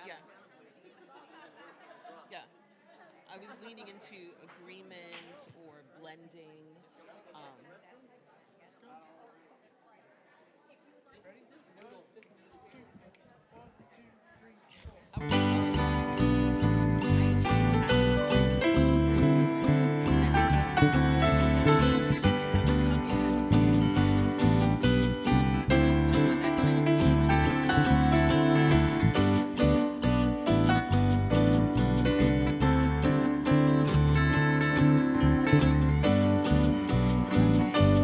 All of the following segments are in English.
Yeah, yeah. I was leaning into agreement or blending. Um, okay. I hadn't really and I didn't have her come yet. That meditation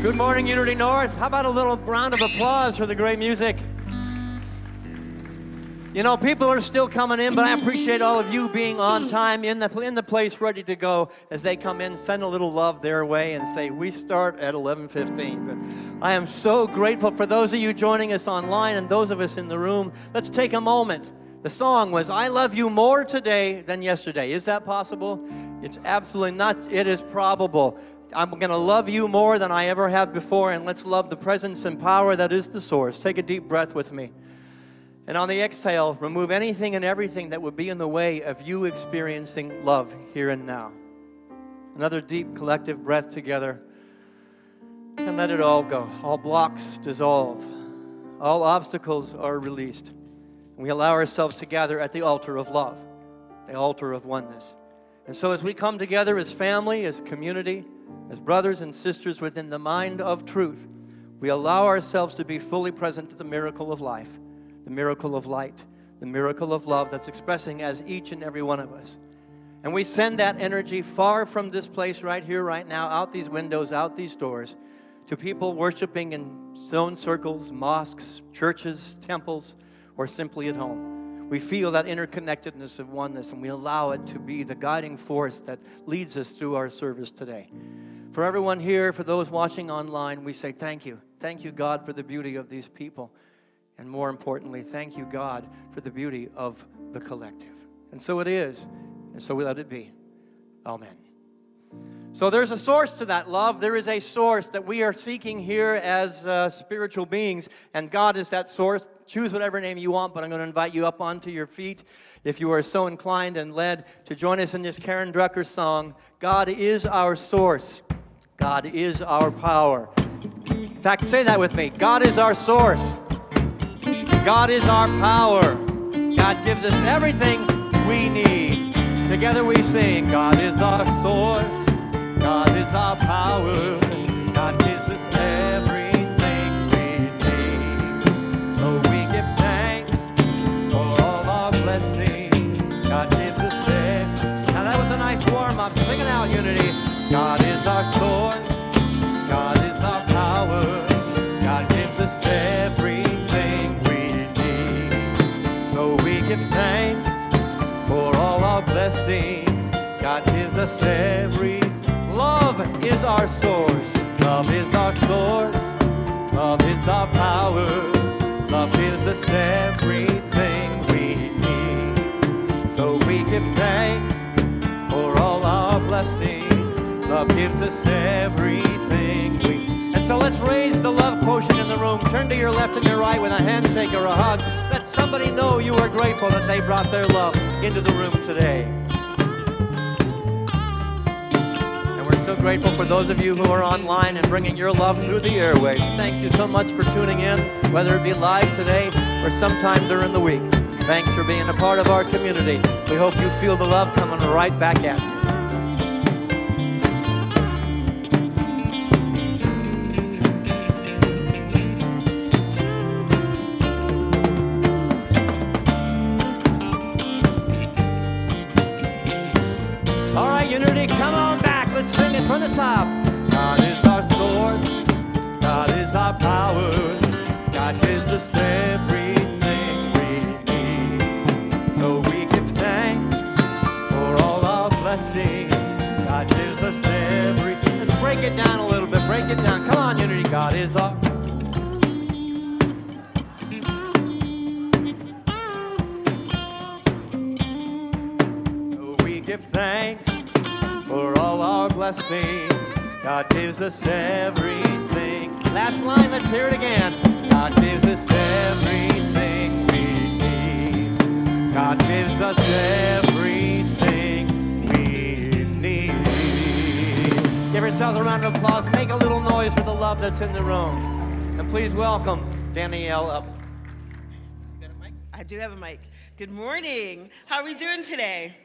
Good morning, Unity North. How about a little round of applause for the great music? You know, people are still coming in, but I appreciate all of you being on time, in the place, ready to go. As they come in, send a little love their way and say, we start at 11:15. But I am so grateful for those of you joining us online and those of us in the room. Let's take a moment. The song was, I love you more today than yesterday. Is that possible? It's absolutely not. It is probable. I'm going to love you more than I ever have before, and let's love the presence and power that is the source. Take a deep breath with me. And on the exhale, remove anything and everything that would be in the way of you experiencing love here and now. Another deep collective breath together. And let it all go. All blocks dissolve. All obstacles are released. And we allow ourselves to gather at the altar of love, the altar of oneness. And so as we come together as family, as community, as brothers and sisters within the mind of truth, we allow ourselves to be fully present to the miracle of life, the miracle of light, the miracle of love that's expressing as each and every one of us. And we send that energy far from this place right here, right now, out these windows, out these doors, to people worshiping in stone circles, mosques, churches, temples, or simply at home. We feel that interconnectedness of oneness, and we allow it to be the guiding force that leads us through our service today. For everyone here, for those watching online, we say thank you. Thank you, God, for the beauty of these people. And more importantly, thank you, God, for the beauty of the collective. And so it is, and so we let it be. Amen. So there's a source to that love. There is a source that we are seeking here as spiritual beings, and God is that source. Choose whatever name you want, but I'm going to invite you up onto your feet if you are so inclined and led to join us in this Karen Drucker song, God is our source. God is our power. In fact, say that with me. God is our source. God is our power. God gives us everything we need. Together we sing, God is our source. God is our power. God gives us everything we need. So we give thanks for all our blessings. God gives us everything. Now that was a nice warm-up. Sing it out, Unity. God is our source. God is our power. God gives us everything we need. So we give thanks for all our blessings. God gives us everything. Love is our source. Love is our source. Love is our power. Love gives us everything we need. So we give thanks for all our blessings. Love gives us everything we... And so let's raise the love quotient in the room. Turn to your left and your right with a handshake or a hug. Let somebody know you are grateful that they brought their love into the room today. And we're so grateful for those of you who are online and bringing your love through the airwaves. Thank you so much for tuning in, whether it be live today or sometime during the week. Thanks for being a part of our community. We hope you feel the love coming right back at you. Sing it from the top. God is our source. God is our power. God gives us everything we need. So we give thanks for all our blessings. God gives us everything. Let's break it down a little bit. Break it down. Come on, Unity. God is our... So we give thanks for all our blessings. God gives us everything. Last line, let's hear it again. God gives us everything we need. God gives us everything we need. Give yourselves a round of applause. Make a little noise for the love that's in the room. And please welcome Danielle up. I do have a mic. Good morning. How are we doing today?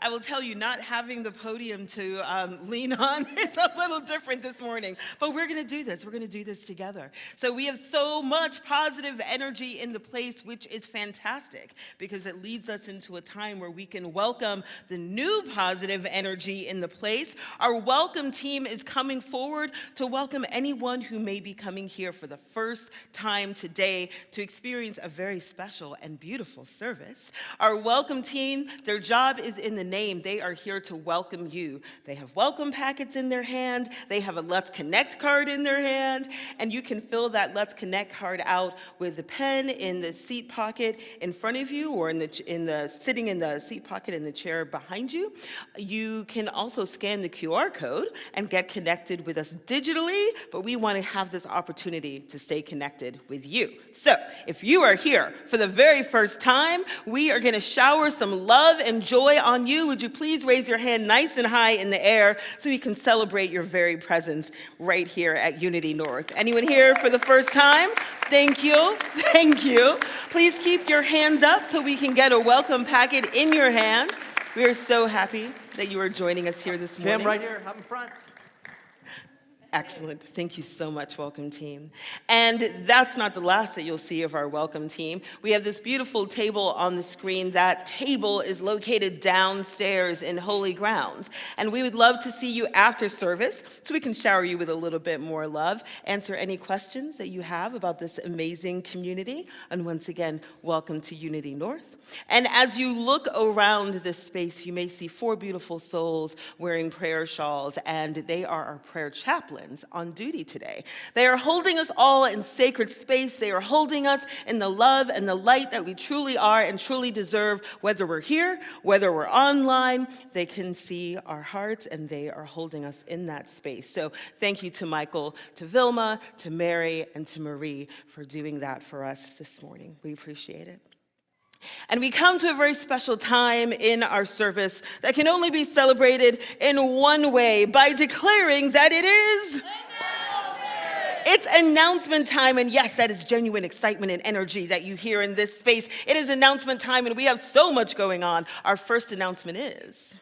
I will tell you, not having the podium to lean on is a little different this morning. But we're going to do this. We're going to do this together. So we have so much positive energy in the place, which is fantastic because it leads us into a time where we can welcome the new positive energy in the place. Our welcome team is coming forward to welcome anyone who may be coming here for the first time today to experience a very special and beautiful service. Our welcome team, their job is in the name. They are here to welcome you. They have welcome packets in their hand. They have a Let's Connect card in their hand, and you can fill that Let's Connect card out with the pen in the seat pocket in front of you, or sitting in the seat pocket in the chair behind you. You can also scan the QR code and get connected with us digitally, but we want to have this opportunity to stay connected with you. So if you are here for the very first time, we are going to shower some love and joy on you. Would you please raise your hand nice and high in the air so we can celebrate your very presence right here at Unity North. Anyone here for the first time? Thank you. Thank you. Please keep your hands up so we can get a welcome packet in your hand. We are so happy that you are joining us here this morning. Cam, right here, up in front. Excellent. Thank you so much, welcome team. And that's not the last that you'll see of our welcome team. We have this beautiful table on the screen. That table is located downstairs in Holy Grounds. And we would love to see you after service so we can shower you with a little bit more love, answer any questions that you have about this amazing community. And once again, welcome to Unity North. And as you look around this space, you may see 4 beautiful souls wearing prayer shawls, and they are our prayer chaplains on duty today. They are holding us all in sacred space. They are holding us in the love and the light that we truly are and truly deserve, whether we're here, whether we're online. They can see our hearts, and they are holding us in that space. So thank you to Michael, to Vilma, to Mary, and to Marie for doing that for us this morning. We appreciate it. And we come to a very special time in our service that can only be celebrated in one way, by declaring that it is It's announcement time, and yes, that is genuine excitement and energy that you hear in this space. It is announcement time, and we have so much going on. Our first announcement is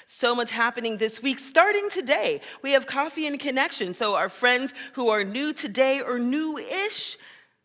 so much happening this week. Starting today, we have Coffee and Connection. So our friends who are new today or new-ish,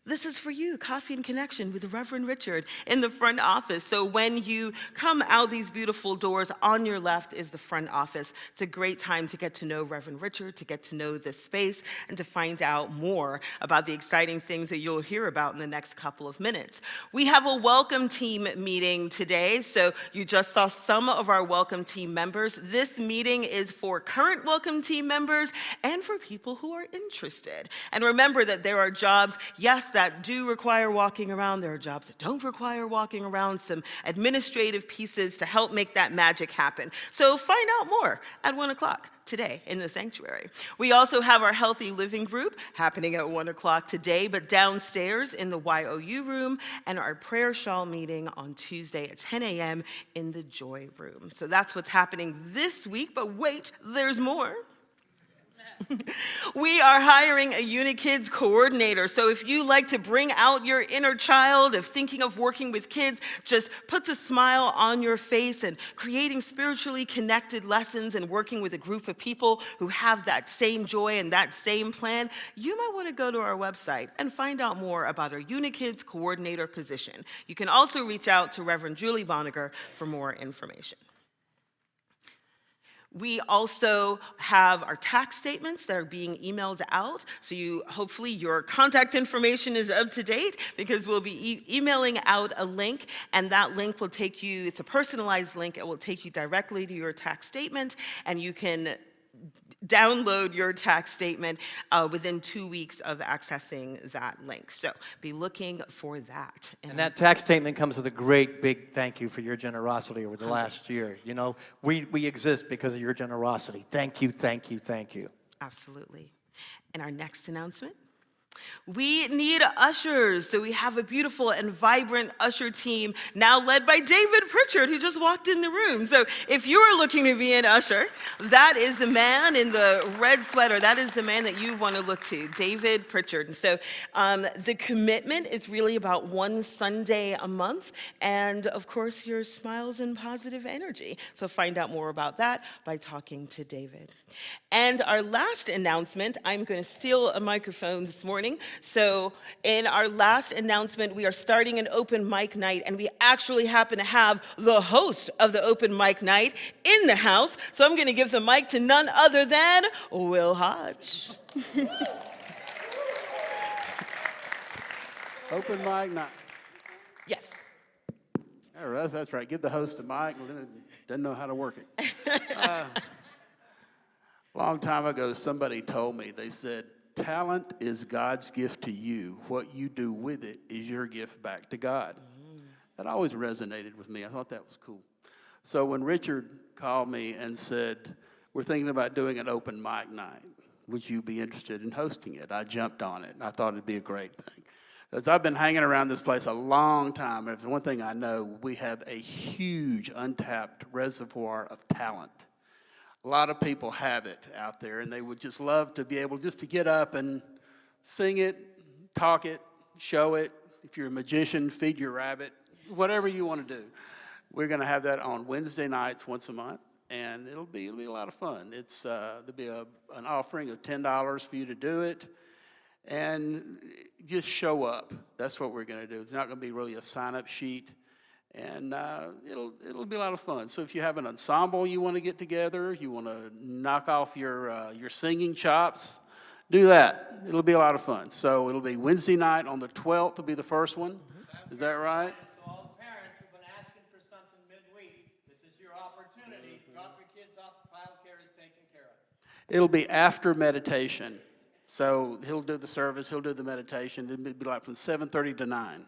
this is for you, Coffee and Connection with Reverend Richard in the front office. So when you come out these beautiful doors, on your left is the front office. It's a great time to get to know Reverend Richard, to get to know this space, and to find out more about the exciting things that you'll hear about in the next couple of minutes. We have a welcome team meeting today. So you just saw some of our welcome team members. This meeting is for current welcome team members and for people who are interested. And remember that there are jobs, yes, that do require walking around. There are jobs that don't require walking around, some administrative pieces to help make that magic happen. So find out more at 1 o'clock today in the sanctuary. We also have our Healthy Living group happening at 1 o'clock today, but downstairs in the YOU room, and our prayer shawl meeting on Tuesday at 10 a.m. in the Joy room. So that's what's happening this week, but wait, there's more. We are hiring a UniKids coordinator. So if you like to bring out your inner child, if thinking of working with kids just puts a smile on your face, and creating spiritually connected lessons and working with a group of people who have that same joy and that same plan, you might want to go to our website and find out more about our UniKids coordinator position. You can also reach out to Reverend Julie Boniger for more information. We also have our tax statements that are being emailed out. So hopefully your contact information is up to date, because we'll be emailing out a link, and that link will take you, it's a personalized link, it will take you directly to your tax statement, and you can download your tax statement within 2 weeks of accessing that link. So be looking for that. And that tax statement comes with a great big thank you for your generosity over the last year. You know, we exist because of your generosity. Thank you, thank you, thank you. Absolutely. And our next announcement We need ushers, so we have a beautiful and vibrant usher team now led by David Pritchard, who just walked in the room. So if you are looking to be an usher, that is the man in the red sweater. That is the man that you want to look to, David Pritchard. And so the commitment is really about one Sunday a month, and of course your smiles and positive energy. So find out more about that by talking to David. And our last announcement, I'm going to steal a microphone this morning. So in our last announcement, we are starting an open mic night, and we actually happen to have the host of the open mic night in the house. So I'm going to give the mic to none other than Will Hodge. Open mic night. Yes. All right, that's right. Give the host a mic. Doesn't know how to work it. A long time ago, somebody told me, they said, talent is God's gift to you. What you do with it is your gift back to God. That always resonated with me. I thought that was cool. So when Richard called me and said, we're thinking about doing an open mic night, would you be interested in hosting it? I jumped on it, and I thought it'd be a great thing. Because I've been hanging around this place a long time, and if there's one thing I know, we have a huge untapped reservoir of talent. A lot of people have it out there, and they would just love to be able just to get up and sing it, talk it, show it. If you're a magician, feed your rabbit, whatever you want to do. We're going to have that on Wednesday nights once a month, and it'll be a lot of fun. There'll be an offering of $10 for you to do it, and just show up. That's what we're going to do. It's not going to be really a sign-up sheet. And it'll be a lot of fun. So if you have an ensemble you want to get together, you want to knock off your singing chops, do that. It'll be a lot of fun. So it'll be Wednesday night on the 12th will be the first one. Is that right? So all the parents who've been asking for something midweek, this is your opportunity. Drop your kids off. Childcare is taken care of. It'll be after meditation. So he'll do the service, he'll do the meditation. It'll be like from 7:30 to 9.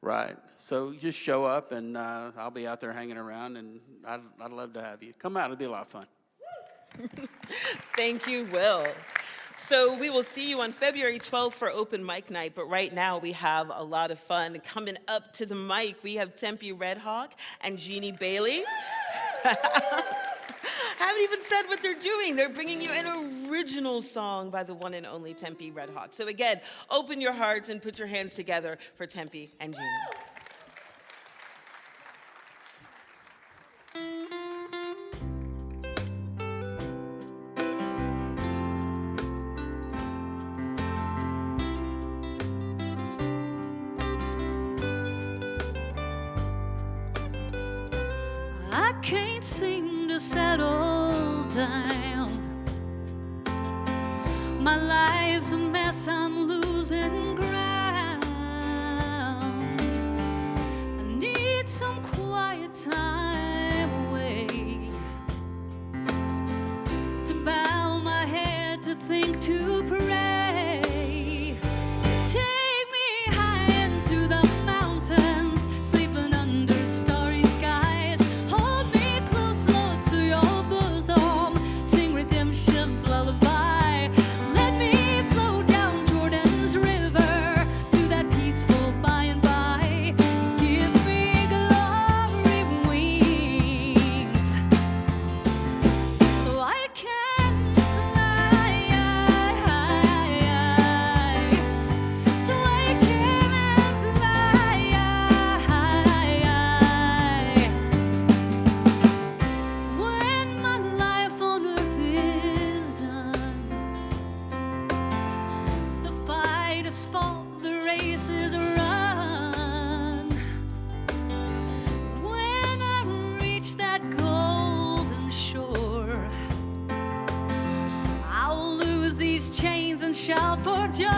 Right. So just show up, and I'll be out there hanging around, and I'd love to have you. Come out. It'll be a lot of fun. Thank you, Will. So we will see you on February 12th for open mic night, but right now we have a lot of fun coming up to the mic. We have Tempe Red Hawk and Jeannie Bailey. Haven't even said what they're doing. They're bringing you an original song by the one and only Tempe Red Hawk. So again, open your hearts and put your hands together for Tempe and Jeannie. I can't seem to settle down. My life's a mess, I'm losing ground. I need some quiet time away to bow my head, to think, to pray. Take me high into the mountains, sleeping under starry skies. Hold me close, Lord, to your bosom. Sing redemption's lullaby. Let me flow down Jordan's river to that peaceful by and by. Give me glory wings so I can fly. So I can fly. When my life on earth is done, the fight is fought, the race is run. When I reach that golden shore, I'll lose these chains and shout for joy.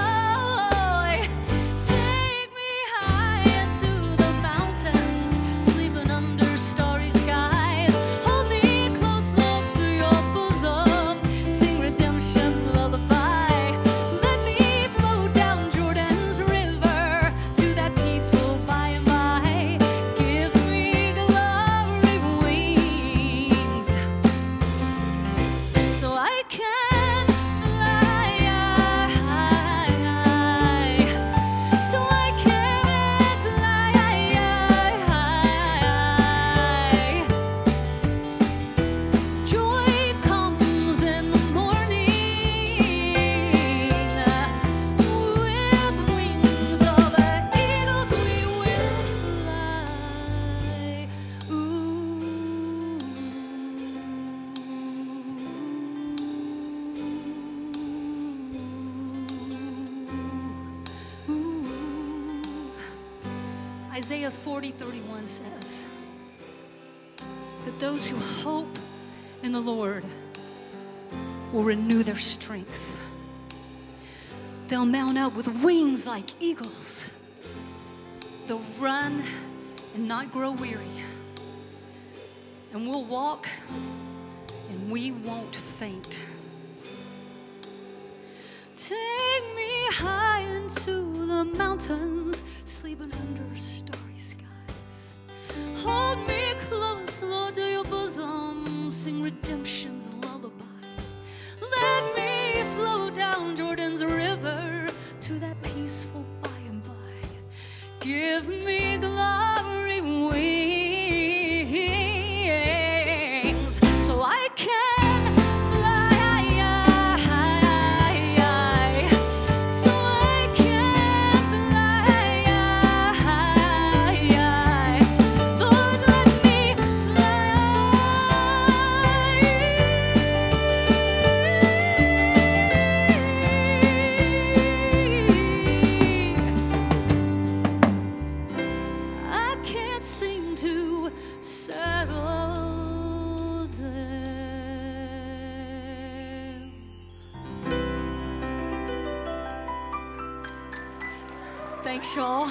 Take me high into the mountains, sleeping under starry skies. Hold me close, Lord, to your bosom. Sing redemption's lullaby. Let me flow down Jordan's river to that peaceful by and by. Give me glory wings so I can fly. Isaiah 40:31 says that those who hope in the Lord will renew their strength. They'll mount up with wings like eagles. They'll run and not grow weary. And we'll walk and we won't faint. Take me high into the mountains, sleeping under starry skies. Hold me close, Lord, to your bosom, sing redemption's lullaby. Let me flow down Jordan's river to that peaceful by and by. Give me glory wings so I can fly. So I can fly. Lord, let me fly. I can't seem to settle down. Thanks, y'all.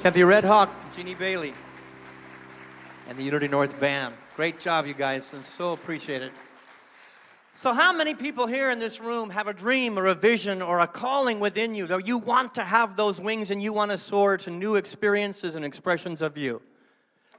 Tempe Red Hawk, Jeannie Bailey, and the Unity North Band. Great job, you guys, and so appreciate it. So how many people here in this room have a dream or a vision or a calling within you that you want to have those wings and you want to soar to new experiences and expressions of you?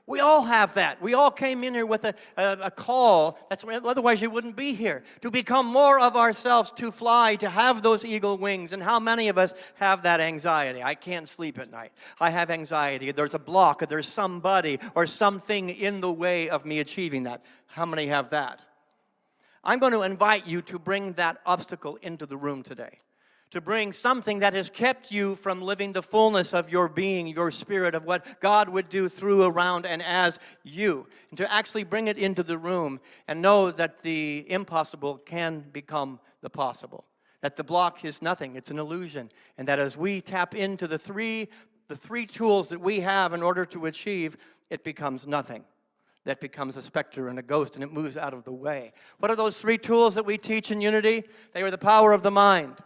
We all have that. We all came in here with a call. Otherwise you wouldn't be here. To become more of ourselves, to fly, to have those eagle wings. And how many of us have that anxiety? I can't sleep at night. I have anxiety. There's a block, or there's somebody or something in the way of me achieving that. How many have that? I'm going to invite you to bring that obstacle into the room today. To bring something that has kept you from living the fullness of your being, your spirit, of what God would do through, around, and as you. And to actually bring it into the room and know that the impossible can become the possible. That the block is nothing, it's an illusion. And that as we tap into the three tools that we have in order to achieve, it becomes nothing. That becomes a specter and a ghost, and it moves out of the way. What are those three tools that we teach in Unity? They are the power of the mind.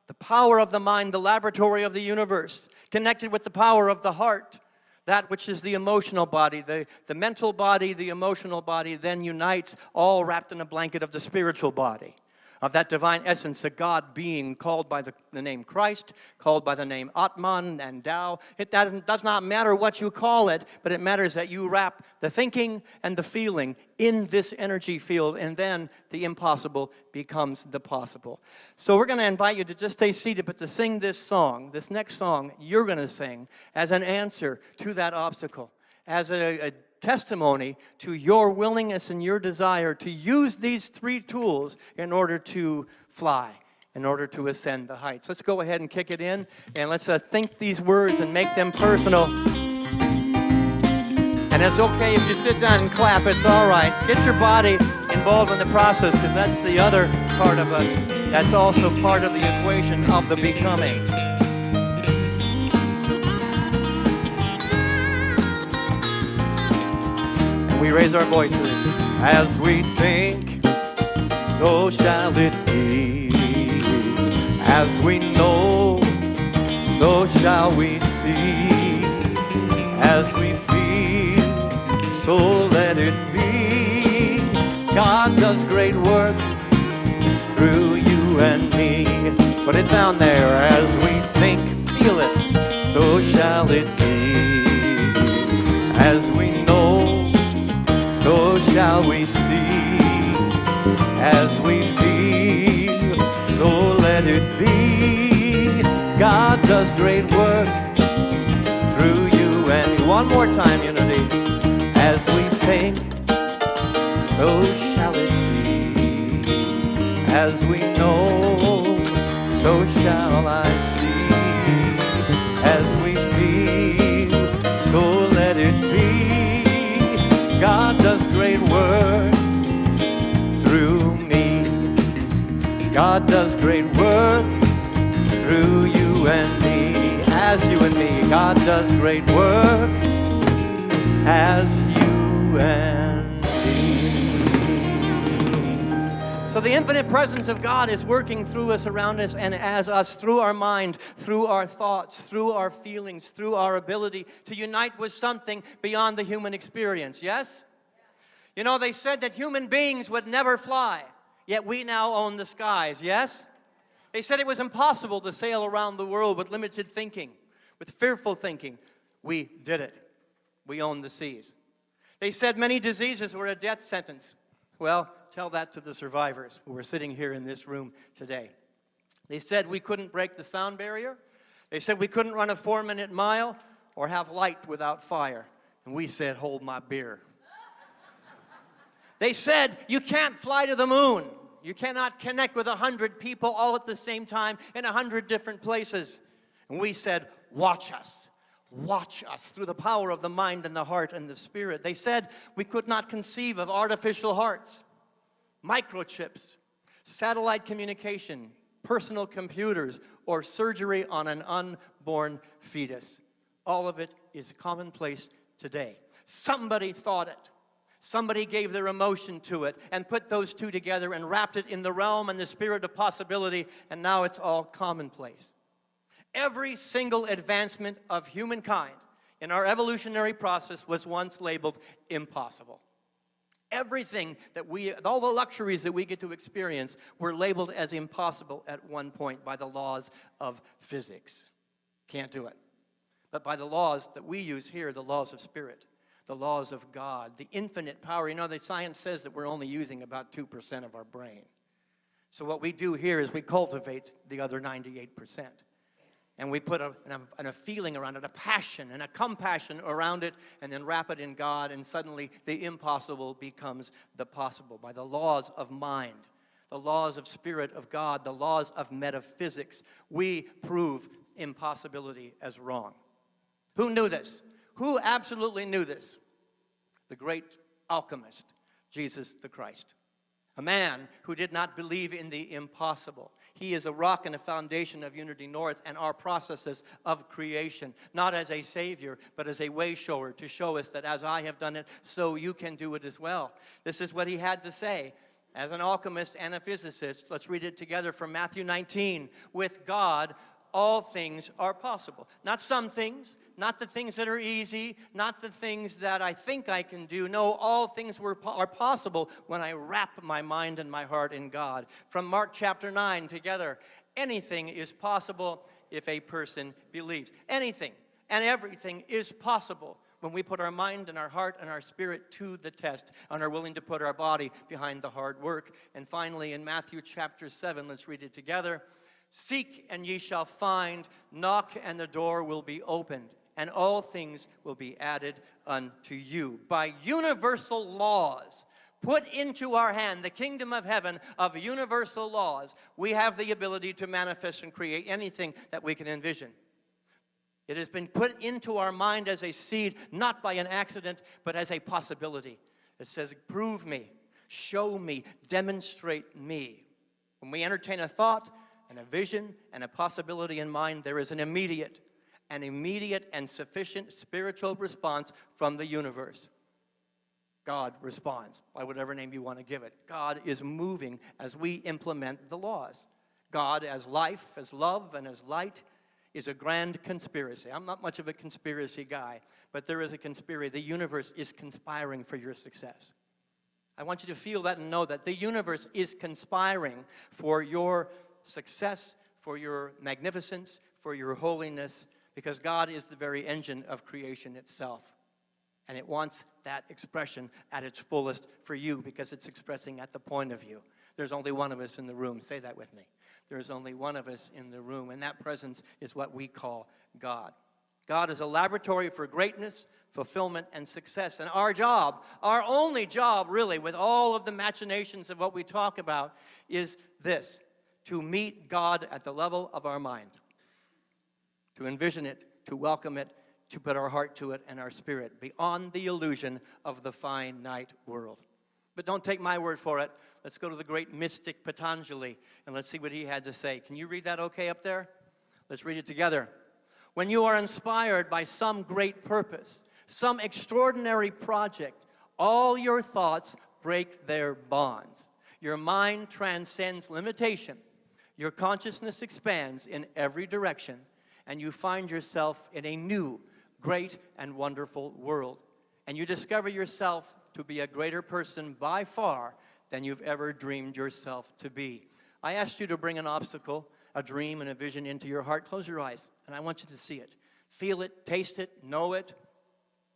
The power of the mind, the laboratory of the universe, connected with the power of the heart, that which is the emotional body, the mental body, the emotional body, then unites, all wrapped in a blanket of the spiritual body, of that divine essence, a God being called by the name Christ, called by the name Atman and Tao. It does not matter what you call it, but it matters that you wrap the thinking and the feeling in this energy field, and then the impossible becomes the possible. So we're going to invite you to just stay seated, but to sing this song, this next song you're going to sing as an answer to that obstacle, as a testimony to your willingness and your desire to use these three tools in order to fly, in order to ascend the heights. Let's go ahead and kick it in, and let's think these words and make them personal. And it's okay if you sit down and clap, it's all right. Get your body involved in the process, because that's the other part of us. That's also part of the equation of the becoming. We raise our voices. As we think, so shall it be. As we know, so shall we see. As we feel, so let it be. God does great work through you and me. Put it down there. As we think, feel it, so shall it be. As we know, so shall we see. As we feel, so let it be. God does great work through you and me. One more time, Unity. As we think, so shall it be. As we know, so shall I see. As we feel, so let it be. God does great work through me. God does great work through you and me. As you and me, God does great work as you and me. So the infinite presence of God is working through us, around us, and as us, through our mind, through our thoughts, through our feelings, through our ability to unite with something beyond the human experience, yes? You know, they said that human beings would never fly, yet we now own the skies, yes? They said it was impossible to sail around the world with limited thinking, with fearful thinking. We did it. We own the seas. They said many diseases were a death sentence. Well, tell that to the survivors who are sitting here in this room today. They said we couldn't break the sound barrier. They said we couldn't run a 4-minute mile or have light without fire. And we said, hold my beer. They said you can't fly to the moon. You cannot connect with 100 people all at the same time in 100 different places. And we said, watch us. Watch us through the power of the mind and the heart and the spirit. They said we could not conceive of artificial hearts, microchips, satellite communication, personal computers, or surgery on an unborn fetus. All of it is commonplace today. Somebody thought it. Somebody gave their emotion to it and put those two together and wrapped it in the realm and the spirit of possibility, and now it's all commonplace. Every single advancement of humankind in our evolutionary process was once labeled impossible. Everything that all the luxuries that we get to experience were labeled as impossible at one point by the laws of physics. Can't do it. But by the laws that we use here, the laws of spirit, the laws of God, the infinite power. You know, the science says that we're only using about 2% of our brain. So what we do here is we cultivate the other 98%. And we put a feeling around it, a passion and a compassion around it, and then wrap it in God, and suddenly the impossible becomes the possible by the laws of mind, the laws of spirit of God, the laws of metaphysics. We prove impossibility as wrong. Who knew this? Who absolutely knew this? The great alchemist, Jesus the Christ. A man who did not believe in the impossible. He is a rock and a foundation of Unity North and our processes of creation, not as a savior, but as a way shower to show us that as I have done it, so you can do it as well. This is what he had to say. As an alchemist and a physicist, let's read it together from Matthew 19. With God, all things are possible. Not some things, not the things that are easy, not the things that I think I can do. No, all things are possible when I wrap my mind and my heart in God. From Mark chapter 9 together, anything is possible if a person believes. Anything and everything is possible when we put our mind and our heart and our spirit to the test and are willing to put our body behind the hard work. And finally, in Matthew chapter 7, let's read it together. Seek and ye shall find, knock and the door will be opened, and all things will be added unto you. By universal laws put into our hand, the kingdom of heaven of universal laws, we have the ability to manifest and create anything that we can envision. It has been put into our mind as a seed, not by an accident, but as a possibility. It says, prove me, show me, demonstrate me. When we entertain a thought, and a vision and a possibility in mind, there is an immediate and sufficient spiritual response from the universe. God responds by whatever name you want to give it. God is moving as we implement the laws. God as life, as love, and as light is a grand conspiracy. I'm not much of a conspiracy guy, but there is a conspiracy. The universe is conspiring for your success. I want you to feel that and know that the universe is conspiring for your success, for your magnificence, for your holiness, because God is the very engine of creation itself. And it wants that expression at its fullest for you because it's expressing at the point of you. There's only one of us in the room. Say that with me. There's only one of us in the room, and that presence is what we call God. God is a laboratory for greatness, fulfillment, and success. And our job, our only job really, with all of the machinations of what we talk about, is this: to meet God at the level of our mind, to envision it, to welcome it, to put our heart to it and our spirit beyond the illusion of the finite world. But don't take my word for it. Let's go to the great mystic Patanjali and let's see what he had to say. Can you read that okay up there? Let's read it together. When you are inspired by some great purpose, some extraordinary project. All your thoughts break their bonds. Your mind transcends limitation. Your consciousness expands in every direction, and you find yourself in a new, great, and wonderful world. And you discover yourself to be a greater person by far than you've ever dreamed yourself to be. I asked you to bring an obstacle, a dream, and a vision into your heart. Close your eyes, and I want you to see it. Feel it, taste it, know it,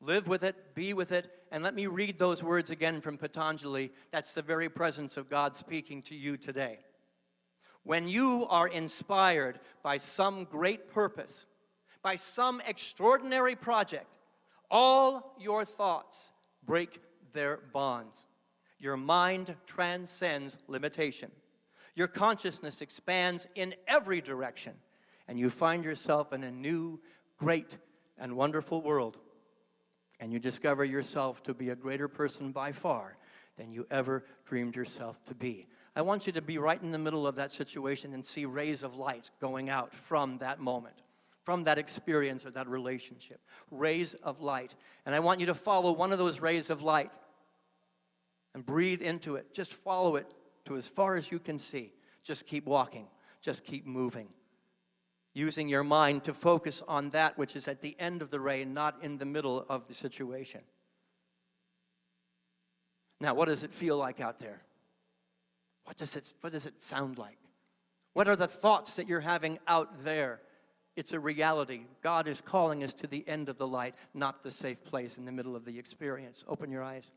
live with it, be with it. And let me read those words again from Patanjali. That's the very presence of God speaking to you today. When you are inspired by some great purpose, by some extraordinary project, all your thoughts break their bonds. Your mind transcends limitation. Your consciousness expands in every direction, and you find yourself in a new, great, and wonderful world. And you discover yourself to be a greater person by far than you ever dreamed yourself to be. I want you to be right in the middle of that situation and see rays of light going out from that moment, from that experience or that relationship. Rays of light. And I want you to follow one of those rays of light and breathe into it. Just follow it to as far as you can see. Just keep walking. Just keep moving. Using your mind to focus on that which is at the end of the ray, not in the middle of the situation. Now, what does it feel like out there? What does it sound like? What are the thoughts that you're having out there? It's a reality. God is calling us to the end of the light, not the safe place in the middle of the experience. Open your eyes.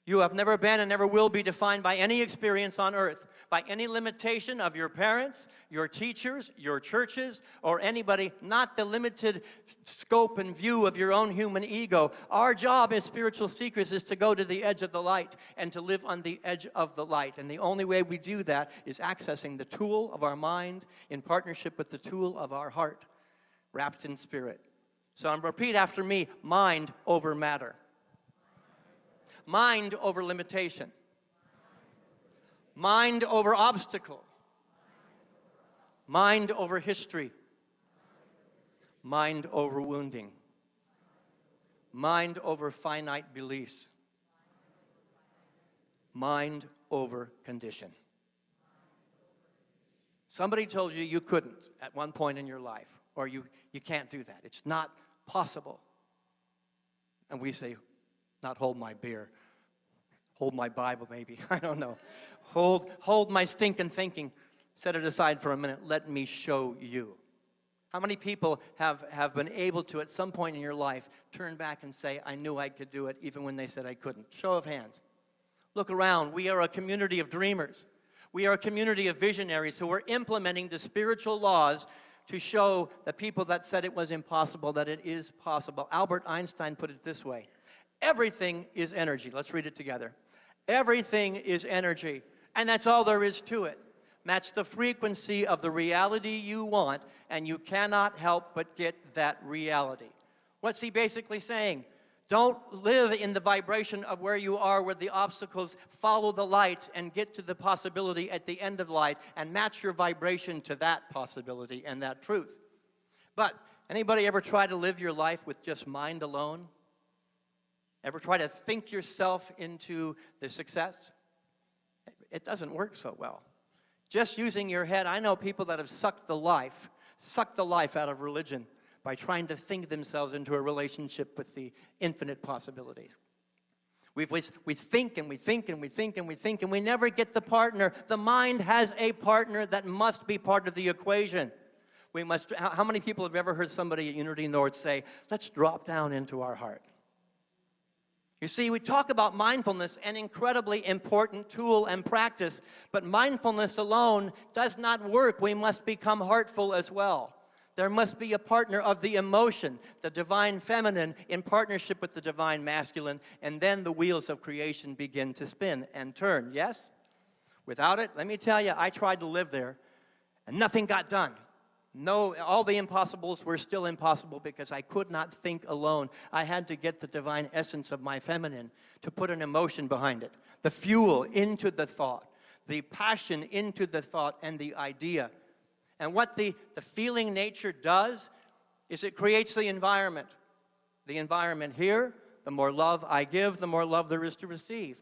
You have never been and never will be defined by any experience on earth, by any limitation of your parents, your teachers, your churches, or anybody, not the limited scope and view of your own human ego. Our job as spiritual seekers is to go to the edge of the light and to live on the edge of the light. And the only way we do that is accessing the tool of our mind in partnership with the tool of our heart, wrapped in spirit. So repeat after me, mind over matter. Mind over limitation. Mind over obstacle. Mind over history. Mind over wounding. Mind over finite beliefs. Mind over condition. Somebody told you you couldn't at one point in your life, or you can't do that. It's not possible. And we say, not hold my beer. Hold my Bible, maybe. I don't know. Hold my stinking thinking. Set it aside for a minute. Let me show you. How many people have been able to, at some point in your life, turn back and say, I knew I could do it, even when they said I couldn't? Show of hands. Look around. We are a community of dreamers. We are a community of visionaries who are implementing the spiritual laws to show the people that said it was impossible that it is possible. Albert Einstein put it this way. Everything is energy. Let's read it together. Everything is energy, and that's all there is to it. Match the frequency of the reality you want, and you cannot help but get that reality. What's he basically saying? Don't live in the vibration of where you are, where the obstacles. Follow the light and get to the possibility at the end of light, and match your vibration to that possibility and that truth. But anybody ever try to live your life with just mind alone? Ever try to think yourself into the success? It doesn't work so well. Just using your head, I know people that have sucked the life out of religion by trying to think themselves into a relationship with the infinite possibilities. We think and we think and we think and we think, and we never get the partner. The mind has a partner that must be part of the equation. How many people have ever heard somebody at Unity North say, let's drop down into our heart? You see, we talk about mindfulness, an incredibly important tool and practice, but mindfulness alone does not work. We must become heartful as well. There must be a partner of the emotion, the divine feminine, in partnership with the divine masculine, and then the wheels of creation begin to spin and turn, yes? Without it, let me tell you, I tried to live there, and nothing got done. No, all the impossibles were still impossible because I could not think alone. I had to get the divine essence of my feminine to put an emotion behind it, the fuel into the thought, the passion into the thought and the idea. And what the feeling nature does is it creates the environment. The environment here, the more love I give, the more love there is to receive.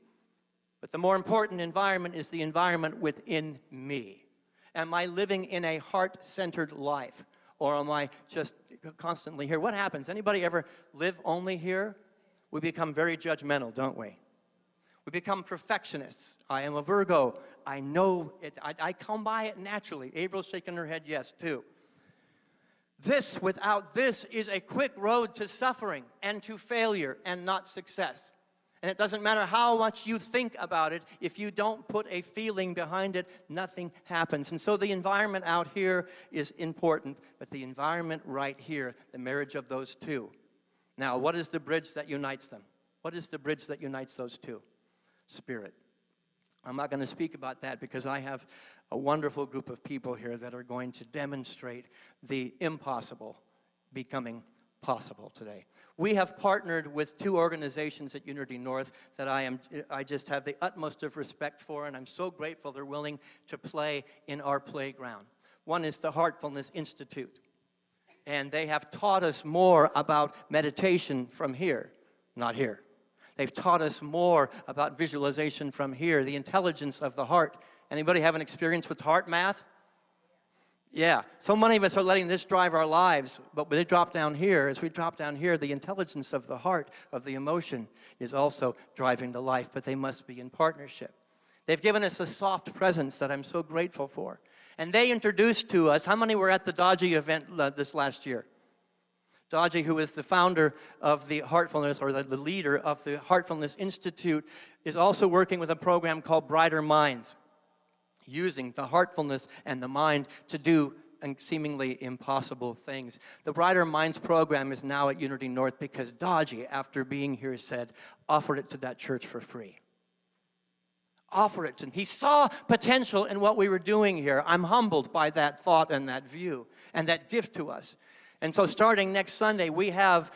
But the more important environment is the environment within me. Am I living in a heart-centered life? Or am I just constantly here? What happens? Anybody ever live only here? We become very judgmental, don't we? We become perfectionists. I am a Virgo. I know it. I come by it naturally. April's shaking her head yes, too. This, without this, is a quick road to suffering and to failure and not success. And it doesn't matter how much you think about it, if you don't put a feeling behind it, nothing happens. And so the environment out here is important, but the environment right here, the marriage of those two. Now, what is the bridge that unites them? What is the bridge that unites those two? Spirit. I'm not going to speak about that because I have a wonderful group of people here that are going to demonstrate the impossible becoming possible today. We have partnered with two organizations at Unity North that I just have the utmost of respect for, and I'm so grateful they're willing to play in our playground. One is the Heartfulness Institute, and they have taught us more about meditation from here, not here. They've taught us more about visualization from here, the intelligence of the heart. Anybody have an experience with heart math? Yeah, so many of us are letting this drive our lives, but when they drop down here, as we drop down here, the intelligence of the heart, of the emotion, is also driving the life, but they must be in partnership. They've given us a soft presence that I'm so grateful for. And they introduced to us, how many were at the Dodgy event this last year? Dodgy, who is the founder of the Heartfulness, or the leader of the Heartfulness Institute, is also working with a program called Brighter Minds, using the heartfulness and the mind to do seemingly impossible things. The Brighter Minds program is now at Unity North because Dodgy, after being here, said, offer it to that church for free. Offer it to him. He saw potential in what we were doing here. I'm humbled by that thought and that view and that gift to us. And so starting next Sunday, we have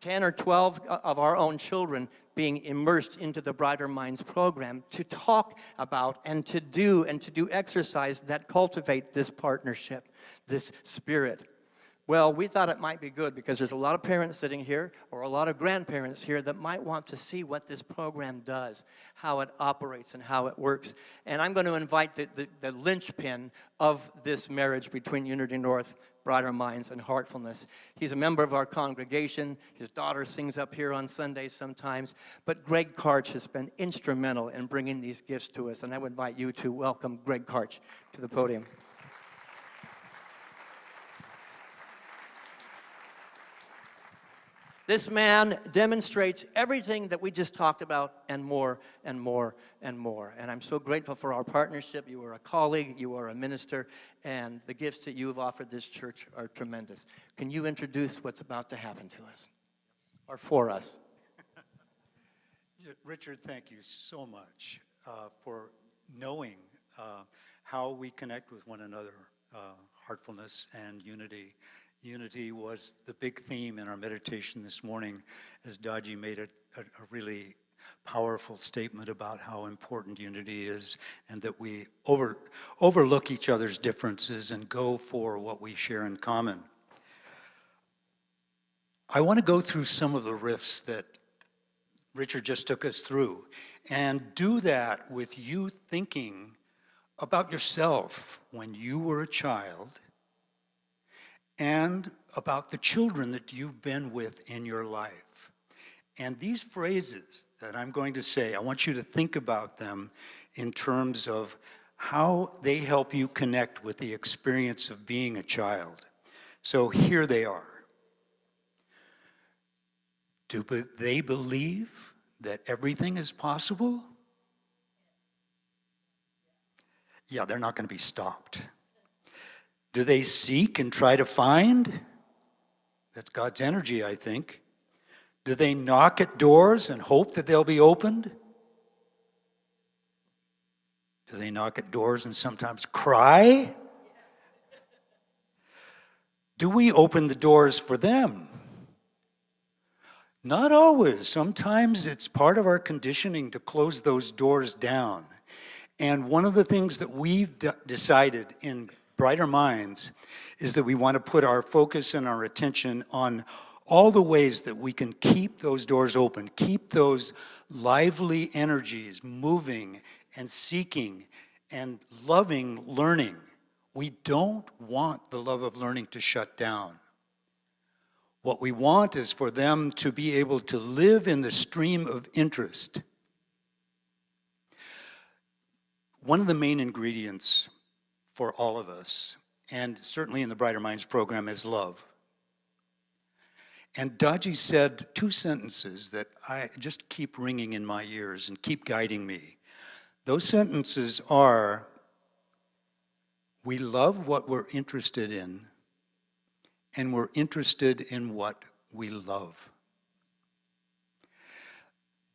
10 or 12 of our own children being immersed into the Brighter Minds program to talk about and to do exercise that cultivate this partnership, this spirit. Well, we thought it might be good because there's a lot of parents sitting here or a lot of grandparents here that might want to see what this program does, how it operates and how it works. And I'm going to invite the linchpin of this marriage between Unity North, Brighter Minds, and Heartfulness. He's a member of our congregation. His daughter sings up here on Sundays sometimes. But Greg Karch has been instrumental in bringing these gifts to us. And I would invite you to welcome Greg Karch to the podium. This man demonstrates everything that we just talked about and more and more and more. And I'm so grateful for our partnership. You are a colleague, you are a minister, and the gifts that you have offered this church are tremendous. Can you introduce what's about to happen to us, or for us? Richard, thank you so much for knowing how we connect with one another, heartfulness and unity. Unity was the big theme in our meditation this morning as Dodgy made a really powerful statement about how important unity is and that we overlook each other's differences and go for what we share in common. I want to go through some of the riffs that Richard just took us through and do that with you thinking about yourself when you were a child and about the children that you've been with in your life. And these phrases that I'm going to say, I want you to think about them in terms of how they help you connect with the experience of being a child. So here they are. Do they believe that everything is possible? Yeah, they're not going to be stopped. Do they seek and try to find? That's God's energy, I think. Do they knock at doors and hope that they'll be opened? Do they knock at doors and sometimes cry? Do we open the doors for them? Not always. Sometimes it's part of our conditioning to close those doors down. And one of the things that we've decided in Brighter Minds is that we want to put our focus and our attention on all the ways that we can keep those doors open, keep those lively energies moving and seeking and loving learning. We don't want the love of learning to shut down. What we want is for them to be able to live in the stream of interest. One of the main ingredients for all of us, and certainly in the Brighter Minds program, is love. And Daji said two sentences that I just keep ringing in my ears and keep guiding me. Those sentences are, we love what we're interested in, and we're interested in what we love.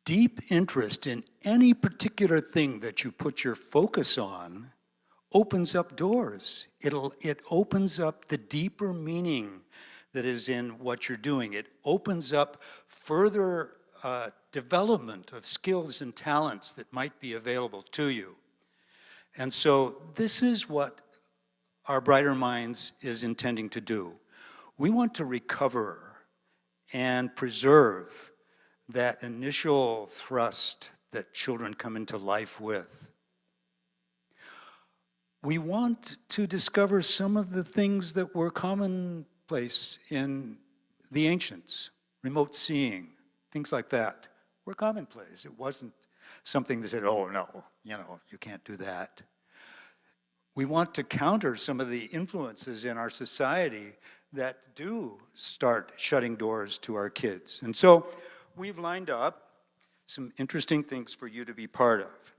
Deep interest in any particular thing that you put your focus on opens up doors. It opens up the deeper meaning that is in what you're doing. It opens up further development of skills and talents that might be available to you. And so this is what our Brighter Minds is intending to do. We want to recover and preserve that initial thrust that children come into life with. We want to discover some of the things that were commonplace in the ancients, remote seeing, things like that, were commonplace. It wasn't something that said, oh no, you can't do that. We want to counter some of the influences in our society that do start shutting doors to our kids. And so we've lined up some interesting things for you to be part of.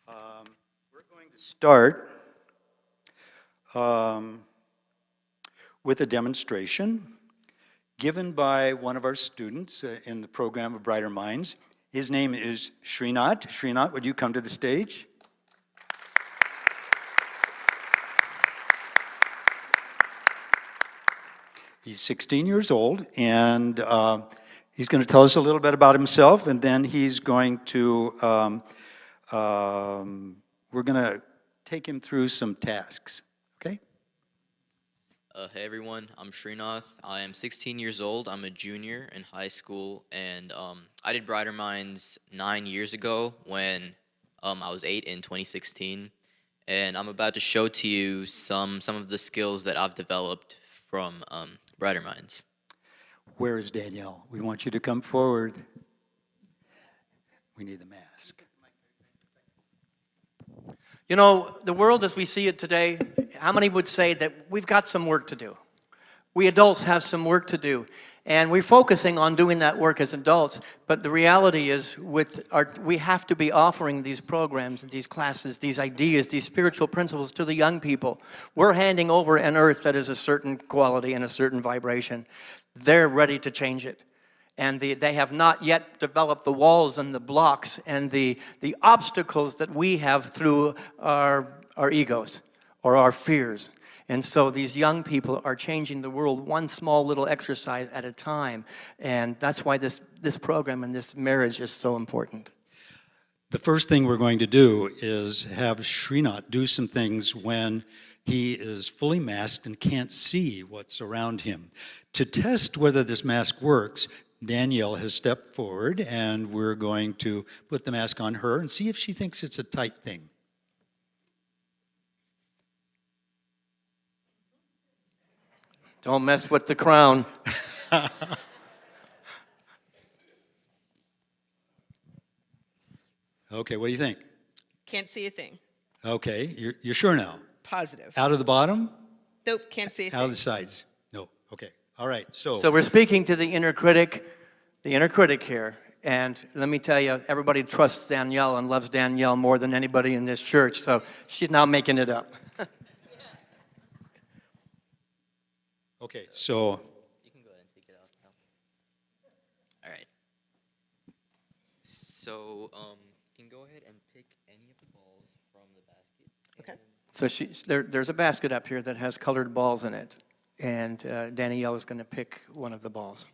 We're going to start with a demonstration given by one of our students in the program of Brighter Minds. His name is Srinath. Srinath, would you come to the stage? He's 16 years old, and he's going to tell us a little bit about himself, and then he's going to, we're going to take him through some tasks, okay? Hey everyone, I'm Srinath. I am 16 years old. I'm a junior in high school, and I did Brighter Minds 9 years ago when I was 8 in 2016. And I'm about to show to you some of the skills that I've developed from Brighter Minds. Where is Danielle? We want you to come forward. We need the mask. You know, the world as we see it today, how many would say that we've got some work to do? We adults have some work to do. And we're focusing on doing that work as adults, but the reality is we have to be offering these programs and these classes, these ideas, these spiritual principles to the young people. We're handing over an earth that is a certain quality and a certain vibration. They're ready to change it. And they have not yet developed the walls and the blocks and the obstacles that we have through our egos or our fears. And so these young people are changing the world one small little exercise at a time. And that's why this program and this marriage is so important. The first thing we're going to do is have Srinath do some things when he is fully masked and can't see what's around him. To test whether this mask works, Danielle has stepped forward, and we're going to put the mask on her and see if she thinks it's a tight thing. Don't mess with the crown. Okay, what do you think? Can't see a thing. Okay, you're sure now? Positive. Out of the bottom? Nope, can't see a thing. Out of the sides? No. Okay. All right. So we're speaking to the inner critic here. And let me tell you, everybody trusts Danielle and loves Danielle more than anybody in this church. So she's now making it up. Okay, so You can go ahead and take it out now. All right. So you can go ahead and pick any of the balls from the basket. So there's a basket up here that has colored balls in it. And Danielle is going to pick one of the balls.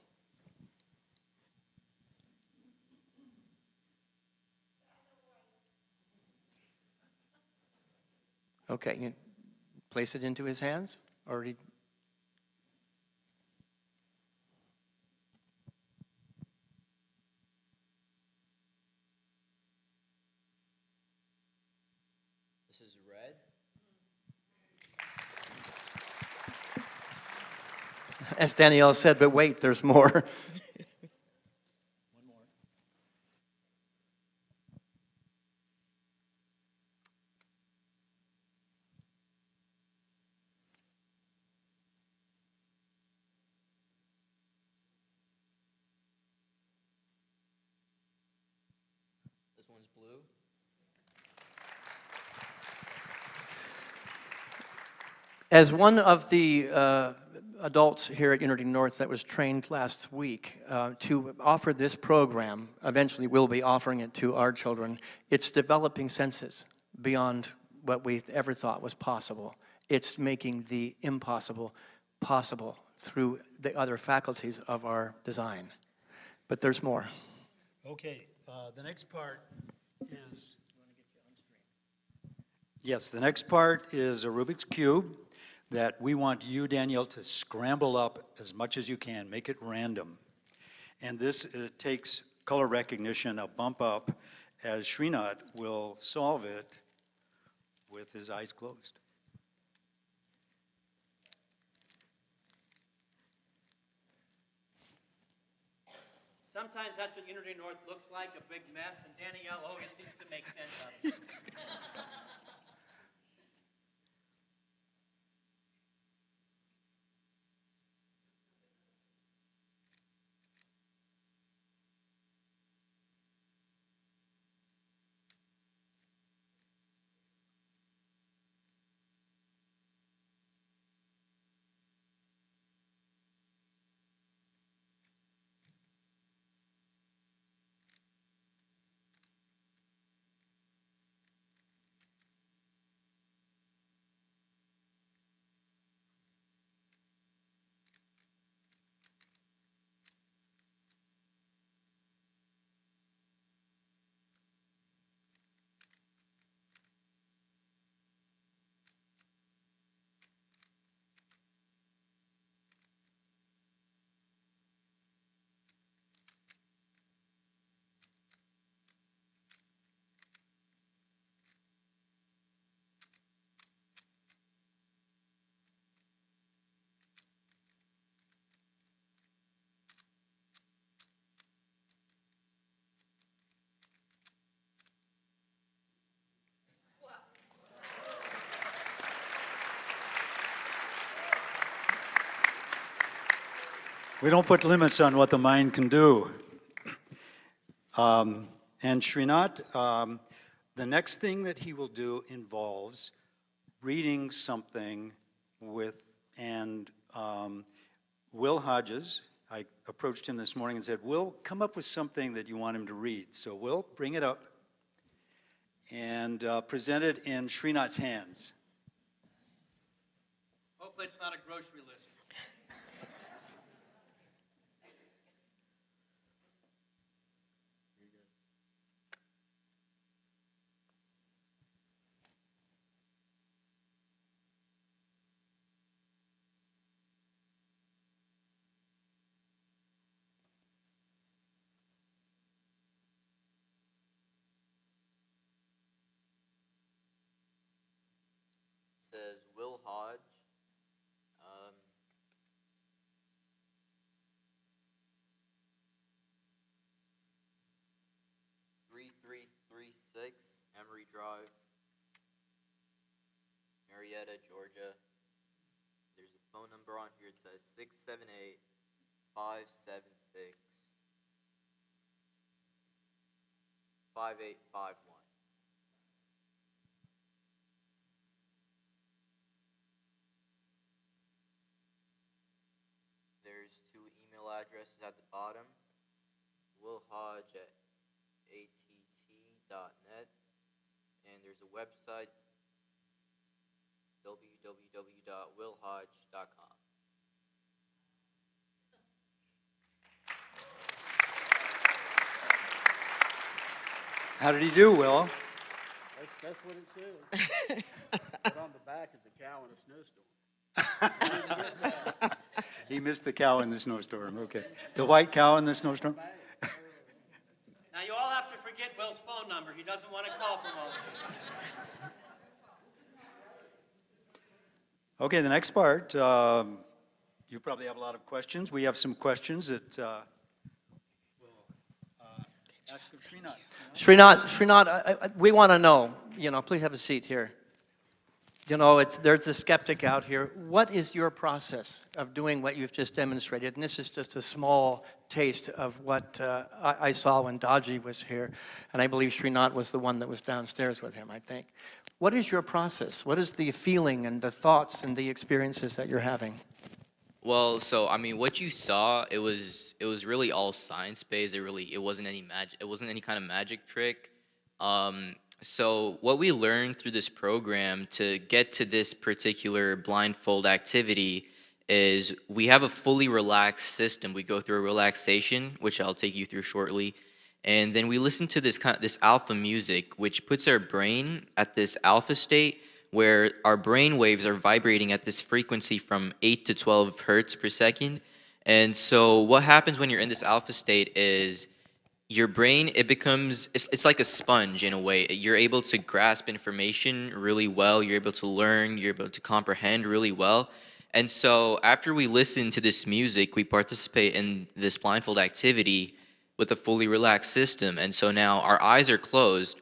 Okay, you place it into his hands? Already. This is red. As Danielle said, but wait, there's more. This one's blue. As one of the adults here at Unity North that was trained last week to offer this program, eventually we'll be offering it to our children, it's developing senses beyond what we ever thought was possible. It's making the impossible possible through the other faculties of our design. But there's more. Okay, the next part is... Yes, the next part is a Rubik's Cube that we want you, Danielle, to scramble up as much as you can, make it random. And this takes color recognition, a bump up, as Srinath will solve it with his eyes closed. Sometimes that's what Unity North looks like, a big mess, and Danielle always seems to make sense of it. We don't put limits on what the mind can do. And Srinath, the next thing that he will do involves reading something with, and Will Hodges, I approached him this morning and said, Will, come up with something that you want him to read. So Will, bring it up and present it in Srinath's hands. Hopefully it's not a grocery list. Says Will Hodge. 3336 Emery Drive, Marietta, Georgia. There's a phone number on here. It says 678-576-5851. There's 2 email addresses at the bottom. Will Hodge at att.net, and there's a website, www.willhodge.com. How did he do, Will? That's what it says. But on the back is a cow in a snowstorm. He missed the cow in the snowstorm, okay. The white cow in the snowstorm? Now you all have to forget Will's phone number. He doesn't want to call from all of you. Okay, the next part, you probably have a lot of questions. We have some questions that we'll ask of Srinath. Srinath, we want to know, please have a seat here. There's a skeptic out here. What is your process of doing what you've just demonstrated? And this is just a small taste of what I saw when Daji was here. And I believe Srinath was the one that was downstairs with him, I think. What is your process? What is the feeling and the thoughts and the experiences that you're having? Well, so I mean, what you saw, it was really all science based. It wasn't any magic. It wasn't any kind of magic trick. So what we learned through this program to get to this particular blindfold activity is we have a fully relaxed system. We go through a relaxation, which I'll take you through shortly, and then we listen to this alpha music, which puts our brain at this alpha state where our brain waves are vibrating at this frequency from 8 to 12 hertz per second. And so what happens when you're in this alpha state is your brain, it's like a sponge in a way. You're able to grasp information really well. You're able to learn. You're able to comprehend really well. And so after we listen to this music, we participate in this blindfold activity with a fully relaxed system. And so now our eyes are closed.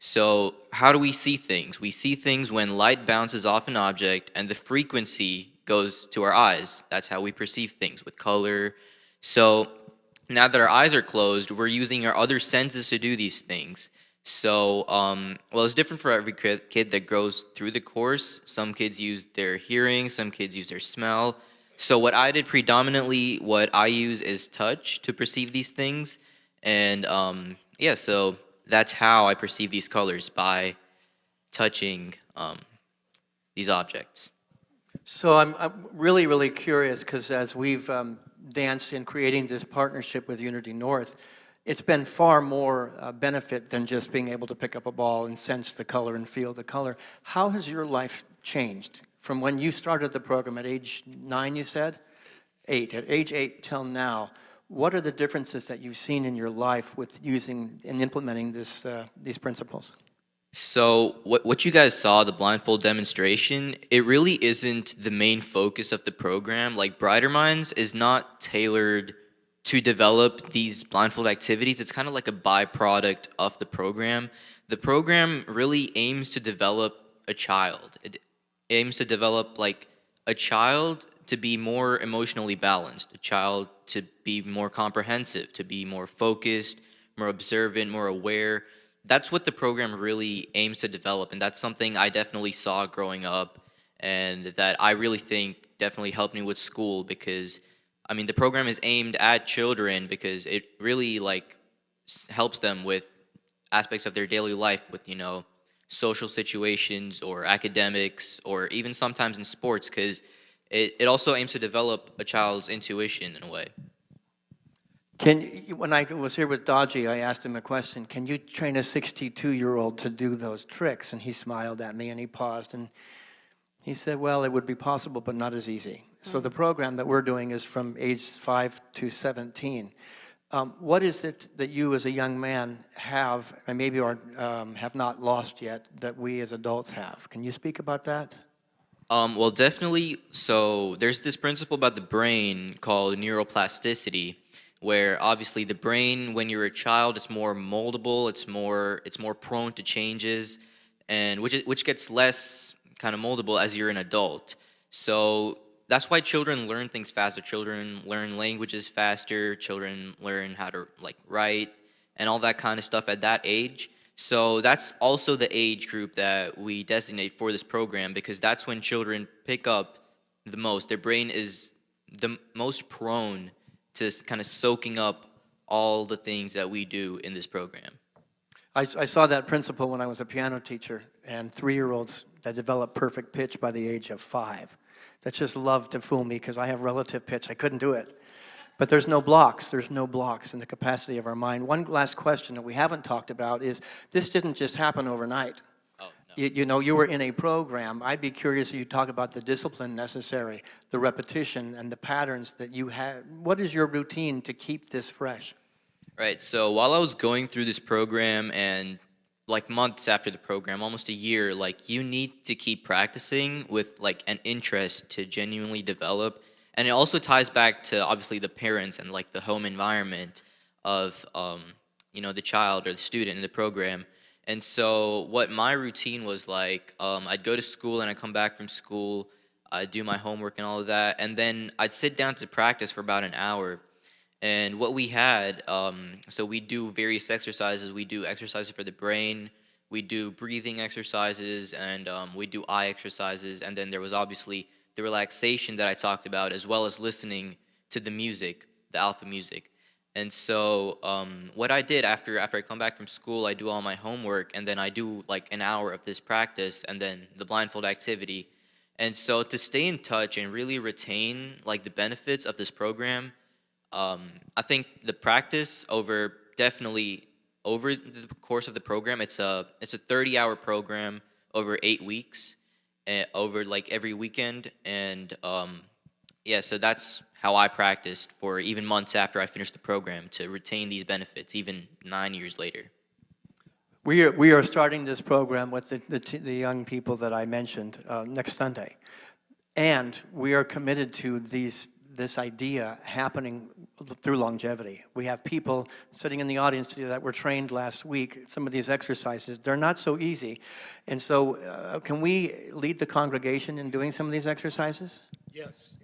So how do we see things? We see things when light bounces off an object and the frequency goes to our eyes. That's how we perceive things with color. So now that our eyes are closed, we're using our other senses to do these things. So, well, it's different for every kid that goes through the course. Some kids use their hearing, some kids use their smell. So what I did predominantly, what I use is touch to perceive these things. And yeah, so that's how I perceive these colors, by touching these objects. So I'm really, really curious, because as we've danced in creating this partnership with Unity North, it's been far more benefit than just being able to pick up a ball and sense the color and feel the color. How has your life changed from when you started the program at age 9, you said? 8. At age 8 till now, what are the differences that you've seen in your life with using and implementing these principles? So what you guys saw, the blindfold demonstration, it really isn't the main focus of the program. Like Brighter Minds is not tailored to develop these blindfold activities. It's kind of like a byproduct of the program. The program really aims to develop a child. It aims to develop like a child to be more emotionally balanced, a child to be more comprehensive, to be more focused, more observant, more aware. That's what the program really aims to develop, and that's something I definitely saw growing up, and that I really think definitely helped me with school, because I mean the program is aimed at children because it really like helps them with aspects of their daily life, with social situations or academics, or even sometimes in sports, because it also aims to develop a child's intuition in a way. When I was here with Daji, I asked him a question. Can you train a 62-year-old to do those tricks? And he smiled at me and he paused and he said, well, it would be possible, but not as easy. So the program that we're doing is from age 5 to 17. What is it that you as a young man have, and maybe have not lost yet, that we as adults have? Can you speak about that? Well, definitely. So there's this principle about the brain called neuroplasticity, where obviously the brain, when you're a child, it's more moldable, it's more prone to changes, and which gets less kind of moldable as you're an adult. So that's why children learn things faster. Children learn languages faster. Children learn how to like write and all that kind of stuff at that age. So that's also the age group that we designate for this program, because that's when children pick up the most. Their brain is the most prone to kind of soaking up all the things that we do in this program. I saw that principle when I was a piano teacher, and 3-year-olds that develop perfect pitch by the age of 5. That just love to fool me because I have relative pitch. I couldn't do it. But there's no blocks. There's no blocks in the capacity of our mind. One last question that we haven't talked about is, this didn't just happen overnight. Oh, no. You were in a program. I'd be curious if you talk about the discipline necessary, the repetition, and the patterns that you had. What is your routine to keep this fresh? Right, so while I was going through this program and like months after the program, almost a year, like you need to keep practicing with like an interest to genuinely develop. And it also ties back to obviously the parents and like the home environment of the child or the student in the program. And so what my routine was like, I'd go to school and I'd come back from school, I'd do my homework and all of that, and then I'd sit down to practice for about an hour. And what we had, so we do various exercises. We do exercises for the brain, we do breathing exercises, and we do eye exercises. And then there was obviously the relaxation that I talked about, as well as listening to the music, the alpha music. And so what I did after I come back from school, I do all my homework, and then I do like an hour of this practice, and then the blindfold activity. And so to stay in touch and really retain like the benefits of this program, I think the practice definitely over the course of the program, it's a 30-hour program over 8 weeks, over like every weekend. And yeah, so that's how I practiced for even months after I finished the program to retain these benefits, even 9 years later. We are starting this program with the young people that I mentioned next Sunday. And we are committed to this idea happening through longevity. We have people sitting in the audience that were trained last week. Some of these exercises, they're not so easy. And so can we lead the congregation in doing some of these exercises? Yes.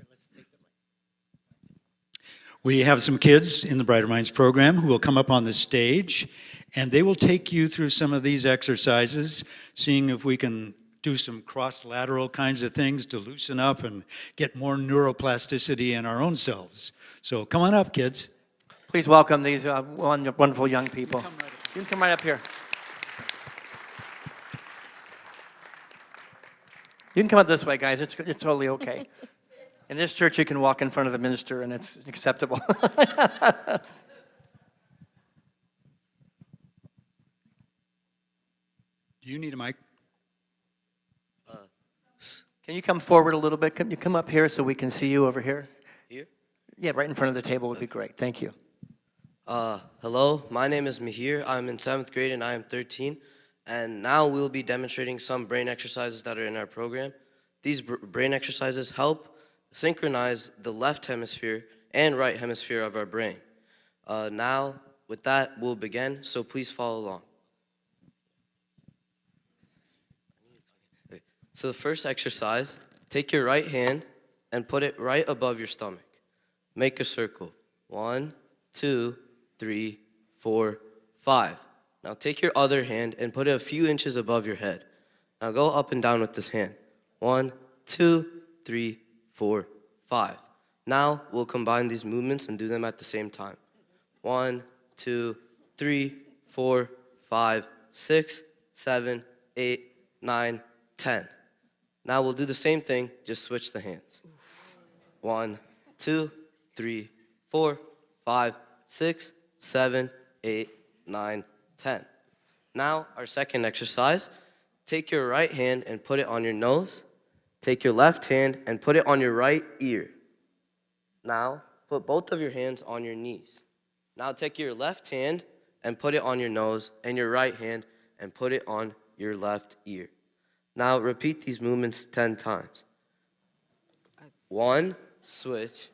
We have some kids in the Brighter Minds program who will come up on the stage, and they will take you through some of these exercises, seeing if we can do some cross-lateral kinds of things to loosen up and get more neuroplasticity in our own selves. So come on up, kids. Please welcome these wonderful young people. You can come right up here. You can come up this way, guys. It's totally okay. In this church, you can walk in front of the minister, and it's acceptable. Do you need a mic? Can you come forward a little bit? Can you come up here so we can see you over here? Here? Yeah, right in front of the table would be great. Thank you. Hello, my name is Mihir. I'm in 7th grade and I am 13. And now we'll be demonstrating some brain exercises that are in our program. These brain exercises help synchronize the left hemisphere and right hemisphere of our brain. Now, with that, we'll begin, so please follow along. So the first exercise, take your right hand and put it right above your stomach. Make a circle. 1, 2, 3, 4, 5. Now take your other hand and put it a few inches above your head. Now go up and down with this hand. 1, 2, 3, 4, 5. Now we'll combine these movements and do them at the same time. 1, 2, 3, 4, 5, 6, 7, 8, 9, 10. Now we'll do the same thing, just switch the hands. 1, 2, 3, 4, 5, 6, 7, 8, 9, 10. Now our second exercise, take your right hand and put it on your nose. Take your left hand and put it on your right ear. Now put both of your hands on your knees. Now take your left hand and put it on your nose, and your right hand and put it on your left ear. Now repeat these movements 10 times. 1, switch.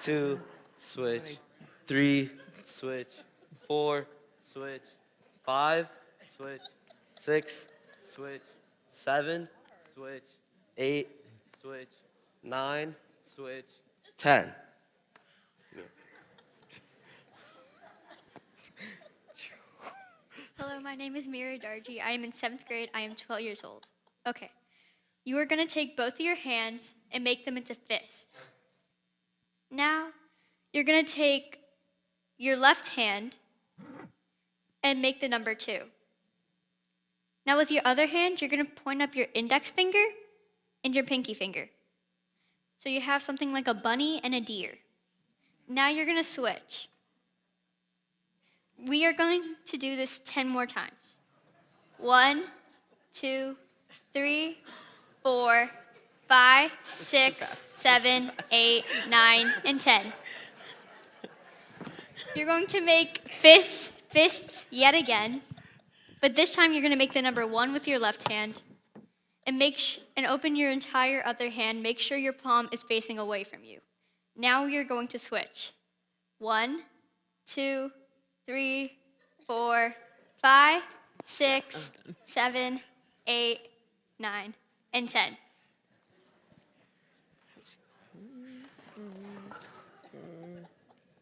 2, switch. 3, switch. 4, switch. 5, switch. 6, switch. 7, switch. 8, switch. 9, switch. 10. Hello, my name is Mira Darji. I am in 7th grade. I am 12 years old. Okay. You are going to take both of your hands and make them into fists. Now, you're going to take your left hand and make the number 2. Now, with your other hand, you're going to point up your index finger and your pinky finger. So you have something like a bunny and a deer. Now you're going to switch. We are going to do this 10 more times. 1, 2, 3, 4, 5, 6, 7, 8, 9, and 10. You're going to make fists yet again. But this time you're going to make the number 1 with your left hand and and open your entire other hand. Make sure your palm is facing away from you. Now you're going to switch. 1, 2, 3, 4, 5, 6, 7, 8, 9, and 10.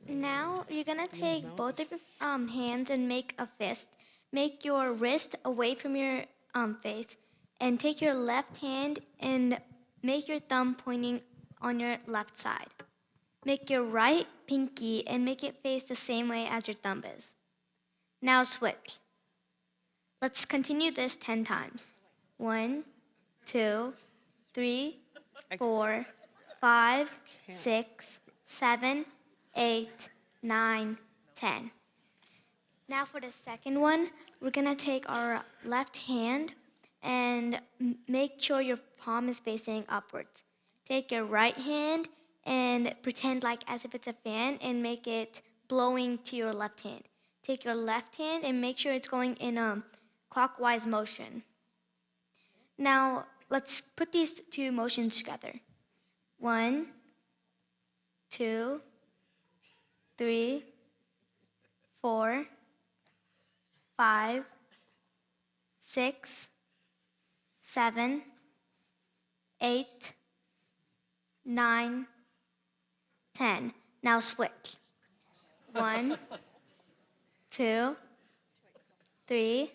Now you're gonna take both of your hands and make a fist. Make your wrist away from your face, and take your left hand and make your thumb pointing on your left side. Make your right pinky and make it face the same way as your thumb is. Now switch. Let's continue this 10 times. 1, 2, 3, 4, 5, 6, 7, 8, 9, 10. Now for the second one, we're gonna take our left hand and make sure your palm is facing upwards. Take your right hand and pretend like as if it's a fan and make it blowing to your left hand. Take your left hand and make sure it's going in a clockwise motion. Now let's put these two motions together. 1, 2, 3, 4, 5, 6, 7, 8, 9, 10. Now switch. 1, 2, 3,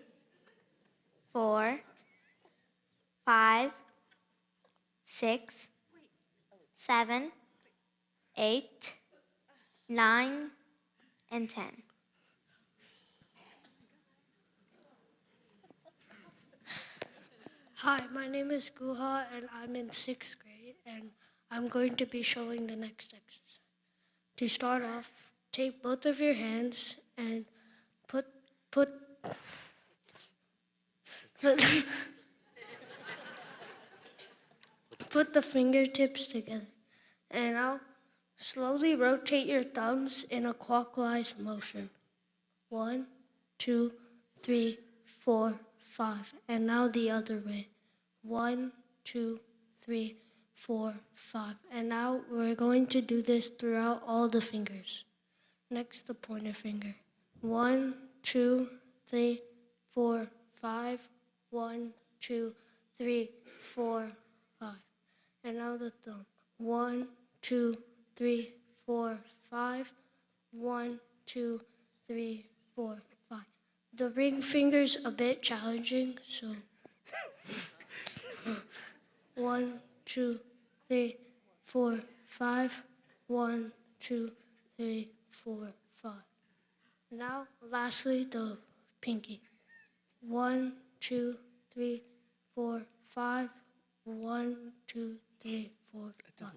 4, 5, 6, 7, 8, 9, and 10. Hi, my name is Guha and I'm in 6th grade and I'm going to be showing the next exercise. To start off, take both of your hands and put the fingertips together. And now slowly rotate your thumbs in a clockwise motion. 1, 2, 3, 4, 5. And now the other way. 1, 2, 3, 4, 5. And now we're going to do this throughout all the fingers. Next, the pointer finger. 1, 2, 3, 4, 5. 1, 2, 3, 4, 5. And now the thumb. 1, 2, 3, 4, 5. 1, 2, 3, 4, 5. The ring finger's a bit challenging, so 1, 2, 3, 4, 5. 1, 2, 3, 4, 5. Now, lastly, the pinky. 1, 2, 3, 4, 5. 1, 2, 3, 4, 5.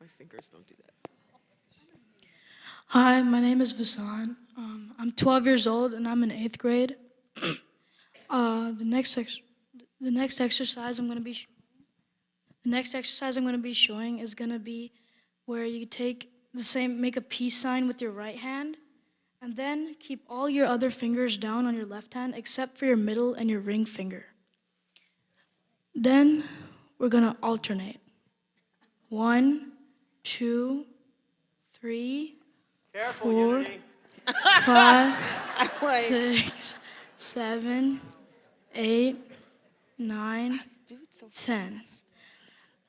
My fingers don't do that. Hi, my name is Vasan. I'm 12 years old and I'm in 8th grade. The next exercise I'm going to be showing is going to be where you take make a peace sign with your right hand, and then keep all your other fingers down on your left hand except for your middle and your ring finger. Then we're going to alternate. 1, 2, 3, 4, 5, 6, 7, 8, 9, 10.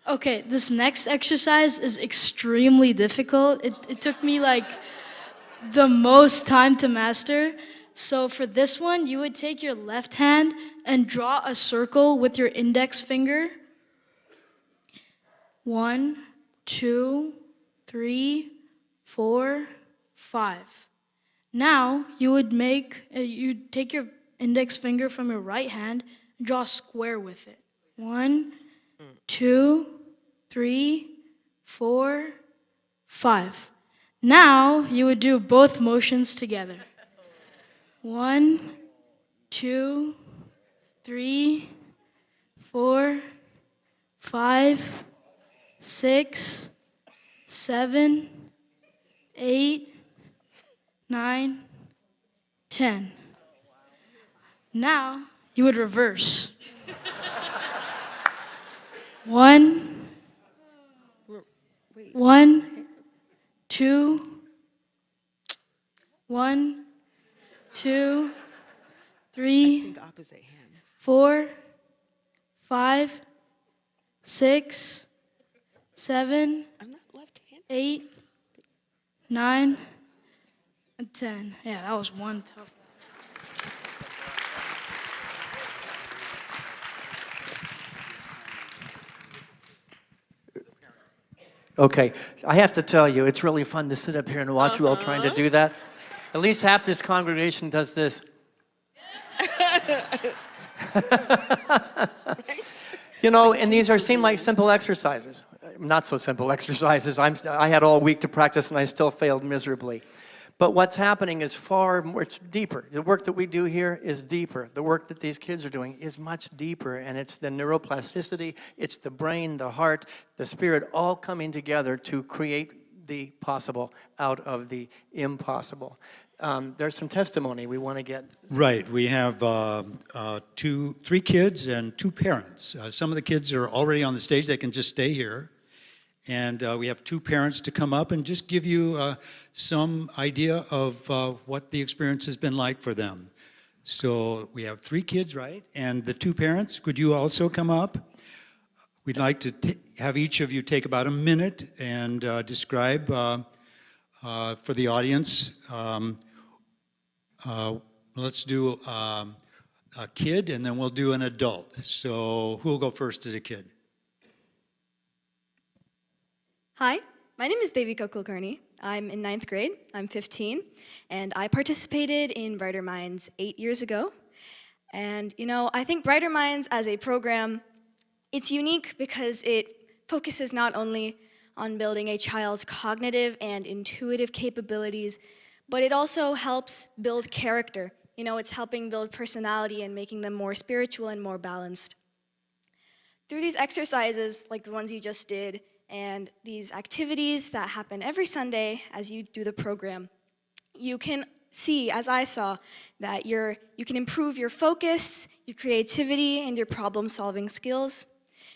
Okay, this next exercise is extremely difficult. It took me like the most time to master. So for this one, you would take your left hand and draw a circle with your index finger. 1, 2, 3, 4, 5. Now you would you'd take your index finger from your right hand and draw a square with it. 1, 2, 3, 4, 5. Now you would do both motions together. 1, 2, 3, 4, 5, 6, 7, 8, 9, 10. Now you would reverse. 1, Wait. 1, 2, 1, 2, I 3, think opposite hands. 4, 5, 6, 7, I'm not left-handed. 8, 9, and 10. Yeah, that was one tough. Okay, I have to tell you, it's really fun to sit up here and watch you all trying to do that. At least half this congregation does this. You know, and these seem like simple exercises. Not so simple exercises. I had all week to practice and I still failed miserably. But what's happening is far more, it's deeper. The work that we do here is deeper. The work that these kids are doing is much deeper, and it's the neuroplasticity, it's the brain, the heart, the spirit, all coming together to create the possible out of the impossible. There's some testimony we want to get. Right. We have 3 kids and 2 parents. Some of the kids are already on the stage. They can just stay here. And we have 2 parents to come up and just give you some idea of what the experience has been like for them. So we have 3 kids, right? And the 2 parents, could you also come up? We'd like to have each of you take about a minute and describe for the audience. Let's do a kid and then we'll do an adult. So who will go first as a kid? Hi, my name is Devika Kulkarni. I'm in 9th grade. I'm 15, and I participated in Brighter Minds 8 years ago. And, you know, I think Brighter Minds as a program, it's unique because it focuses not only on building a child's cognitive and intuitive capabilities, but it also helps build character. You know, it's helping build personality and making them more spiritual and more balanced. Through these exercises, like the ones you just did, and these activities that happen every Sunday as you do the program, you can see, as I saw, that you can improve your focus, your creativity, and your problem-solving skills.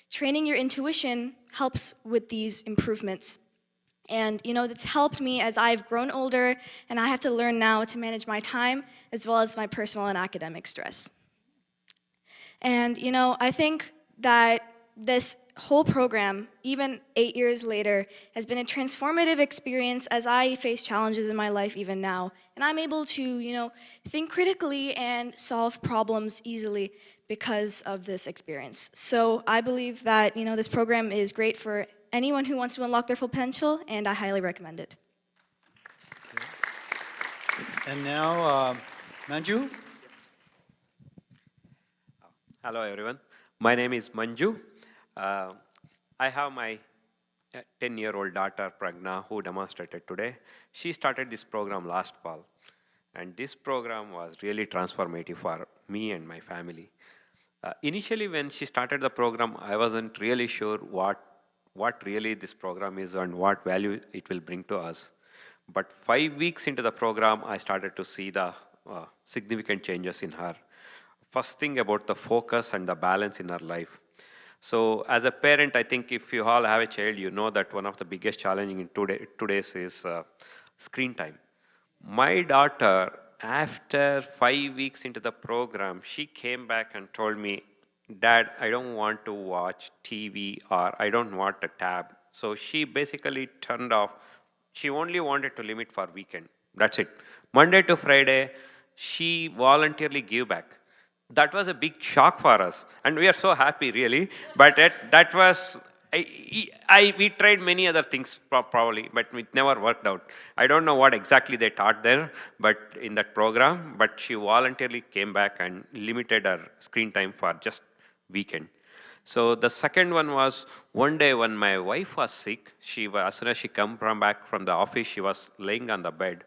Training your intuition helps with these improvements. And, you know, that's helped me as I've grown older, and I have to learn now to manage my time as well as my personal and academic stress. And, you know, I think that this whole program, even 8 years later, has been a transformative experience as I face challenges in my life even now. And I'm able to, you know, think critically and solve problems easily because of this experience. So I believe that, you know, this program is great for anyone who wants to unlock their full potential, and I highly recommend it. And now, Manju? Hello, everyone. My name is Manju. I have my 10-year-old daughter, Pragna, who demonstrated today. She started this program last fall, and this program was really transformative for me and my family. Initially, when she started the program, I wasn't really sure what really this program is and what value it will bring to us. But 5 weeks into the program, I started to see the significant changes in her. First thing about the focus and the balance in her life. So as a parent, I think if you all have a child, you know that one of the biggest challenges in today's is screen time. My daughter, after 5 weeks into the program, she came back and told me, "Dad, I don't want to watch TV or I don't want a tab." So she basically turned off. She only wanted to limit for weekend. That's it. Monday to Friday, she voluntarily gave back. That was a big shock for us, and we are so happy, really. But that was, we tried many other things probably, but it never worked out. I don't know what exactly they taught there, but in that program, but she voluntarily came back and limited her screen time for just weekend. So the second one was one day when my wife was sick. As soon as she came back from the office, she was laying on the bed.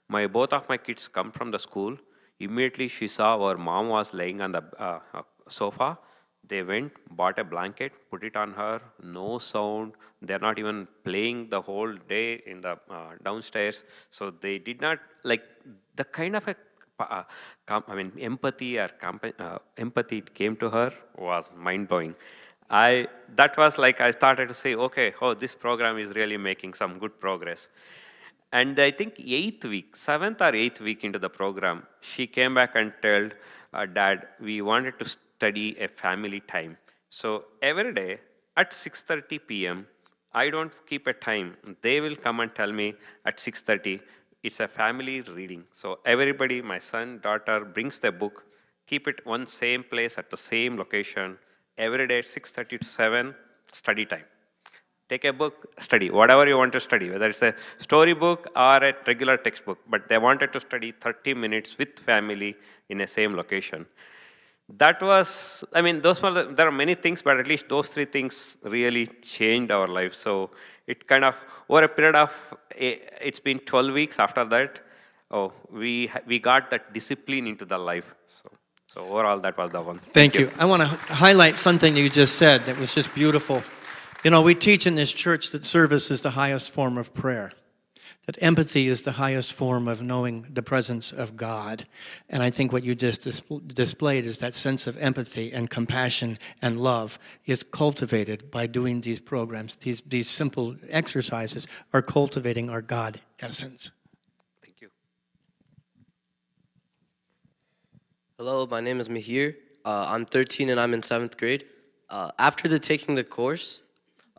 Both of my kids come from the school. Immediately she saw our mom was laying on the sofa. They went, bought a blanket, put it on her, no sound. They're not even playing the whole day in the downstairs. So they did not, like, the kind of a empathy or empathy it came to her was mind-blowing. That was like I started to say, okay, oh, this program is really making some good progress. And I think 7th or 8th week into the program, she came back and told Dad, we wanted to study a family time. So every day at 6:30 p.m., I don't keep a time. They will come and tell me at 6:30, it's a family reading. So everybody, my son, daughter, brings their book, keep it one same place at the same location, every day at 6:30 to 7, study time. Take a book, study, whatever you want to study, whether it's a storybook or a regular textbook, but they wanted to study 30 minutes with family in a same location. That was, there are many things, but at least those 3 things really changed our life. So it kind of, over a period of, it's been 12 weeks after that, we got that discipline into the life. So overall, that was the one. Thank you. I want to highlight something you just said that was just beautiful. You know, we teach in this church that service is the highest form of prayer, that empathy is the highest form of knowing the presence of God. And I think what you just displayed is that sense of empathy and compassion and love is cultivated by doing these programs. These simple exercises are cultivating our God essence. Thank you. Hello, my name is Mihir. I'm 13 and I'm in 7th grade. After taking the course,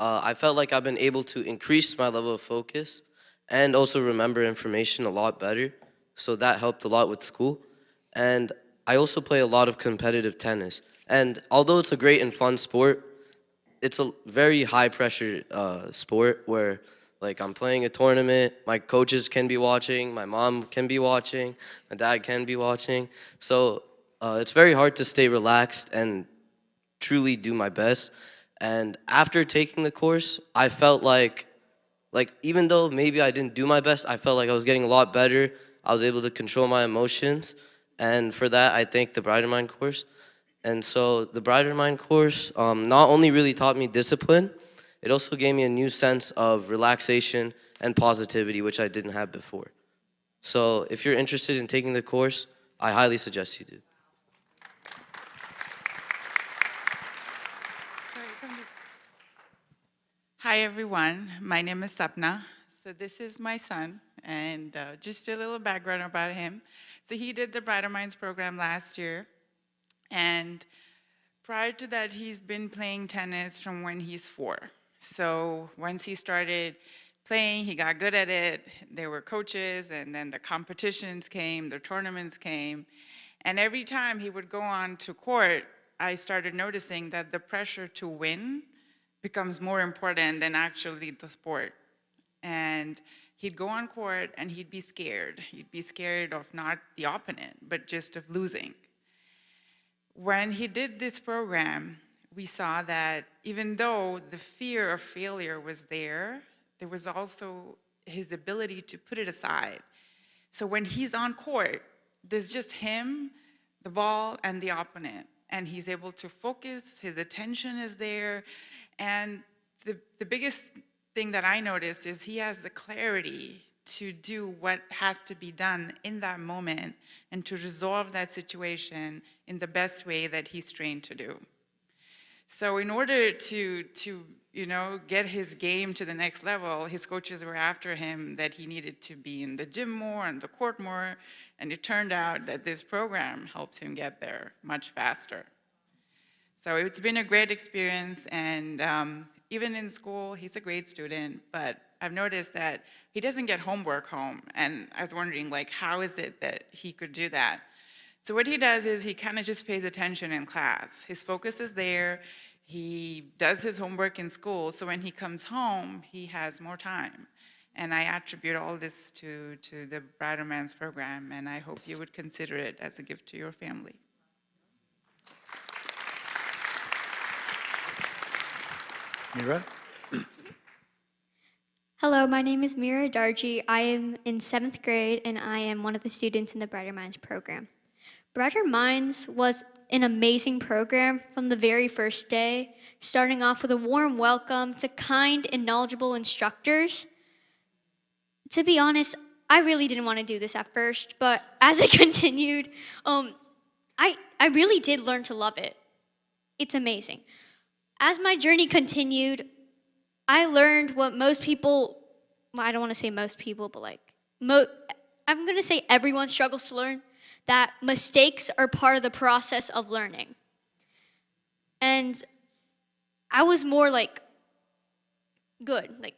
I felt like I've been able to increase my level of focus and also remember information a lot better. So that helped a lot with school. And I also play a lot of competitive tennis. And although it's a great and fun sport, it's a very high pressure sport where like I'm playing a tournament, my coaches can be watching, my mom can be watching, my dad can be watching. So it's very hard to stay relaxed and truly do my best. And after taking the course, I felt like even though maybe I didn't do my best, I felt like I was getting a lot better. I was able to control my emotions. And for that, I thank the Brighter Mind course. And so the Brighter Mind course not only really taught me discipline, it also gave me a new sense of relaxation and positivity, which I didn't have before. So if you're interested in taking the course, I highly suggest you do. Hi, everyone. My name is Sapna. So this is my son, and just a little background about him. So he did the Brighter Minds program last year, and prior to that, he's been playing tennis from when he's 4. So once he started playing, he got good at it. There were coaches, and then the competitions came, the tournaments came, and every time he would go on to court, I started noticing that the pressure to win becomes more important than actually the sport. And he'd go on court and he'd be scared. He'd be scared of not the opponent, but just of losing. When he did this program, we saw that even though the fear of failure was there was also his ability to put it aside. So when he's on court, there's just him, the ball, and the opponent. And he's able to focus, his attention is there. And the biggest thing that I noticed is he has the clarity to do what has to be done in that moment and to resolve that situation in the best way that he's trained to do. So in order to get his game to the next level, his coaches were after him that he needed to be in the gym more, on the court more, and it turned out that this program helped him get there much faster. So it's been a great experience, and even in school, he's a great student, but I've noticed that he doesn't get homework home, and I was wondering, how is it that he could do that? So what he does is he kind of just pays attention in class. His focus is there, he does his homework in school, so when he comes home, he has more time. And I attribute all this to the Brighter Minds program, and I hope you would consider it as a gift to your family. Mira? Hello, my name is Mira Darji. I am in 7th grade, and I am one of the students in the Brighter Minds program. Brighter Minds was an amazing program from the very first day, starting off with a warm welcome to kind and knowledgeable instructors. To be honest, I really didn't want to do this at first, but as it continued, I really did learn to love it. It's amazing. As my journey continued, I learned what most people, well, I don't want to say most people, but like, I'm going to say everyone struggles to learn that mistakes are part of the process of learning. And I was more like, good. Like,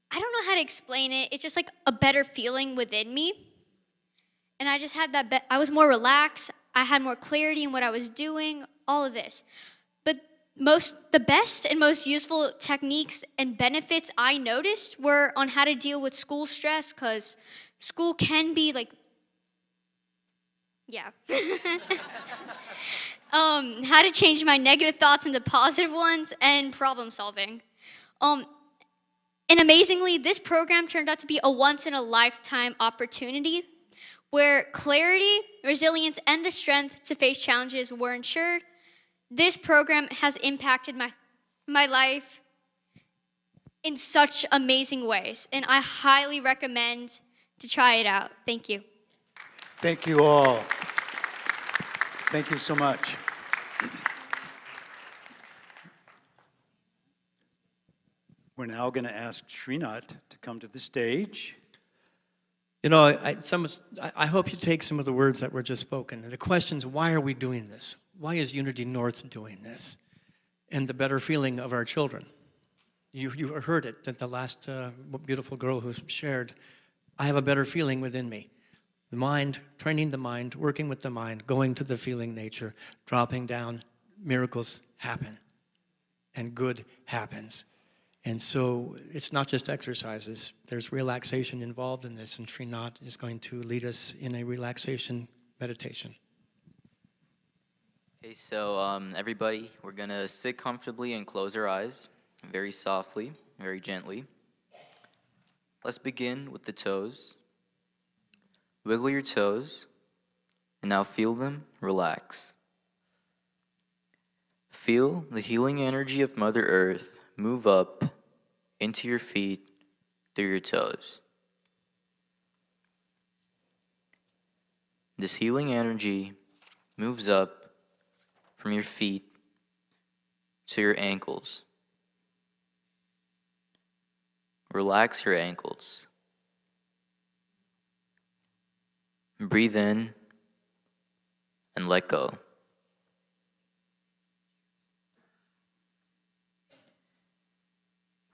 I don't know how to explain it. It's just like a better feeling within me. And I just had that, I was more relaxed. I had more clarity in what I was doing, all of this. But the best and most useful techniques and benefits I noticed were on how to deal with school stress, because school can be like, yeah. How to change my negative thoughts into positive ones, and problem solving. And amazingly, this program turned out to be a once-in-a-lifetime opportunity where clarity, resilience, and the strength to face challenges were ensured. This program has impacted my life in such amazing ways, and I highly recommend to try it out. Thank you. Thank you all. Thank you so much. We're now going to ask Srinath to come to the stage. You know, I hope you take some of the words that were just spoken. And the questions, why are we doing this? Why is Unity North doing this? And the better feeling of our children. You heard it, that the last beautiful girl who shared, I have a better feeling within me. The mind, training the mind, working with the mind, going to the feeling nature, dropping down, miracles happen, and good happens. And so it's not just exercises. There's relaxation involved in this, and Srinath is going to lead us in a relaxation meditation. Okay, so everybody, we're going to sit comfortably and close our eyes very softly, very gently. Let's begin with the toes. Wiggle your toes, and now feel them relax. Feel the healing energy of Mother Earth move up into your feet through your toes. This healing energy moves up from your feet to your ankles. Relax your ankles. Breathe in and let go.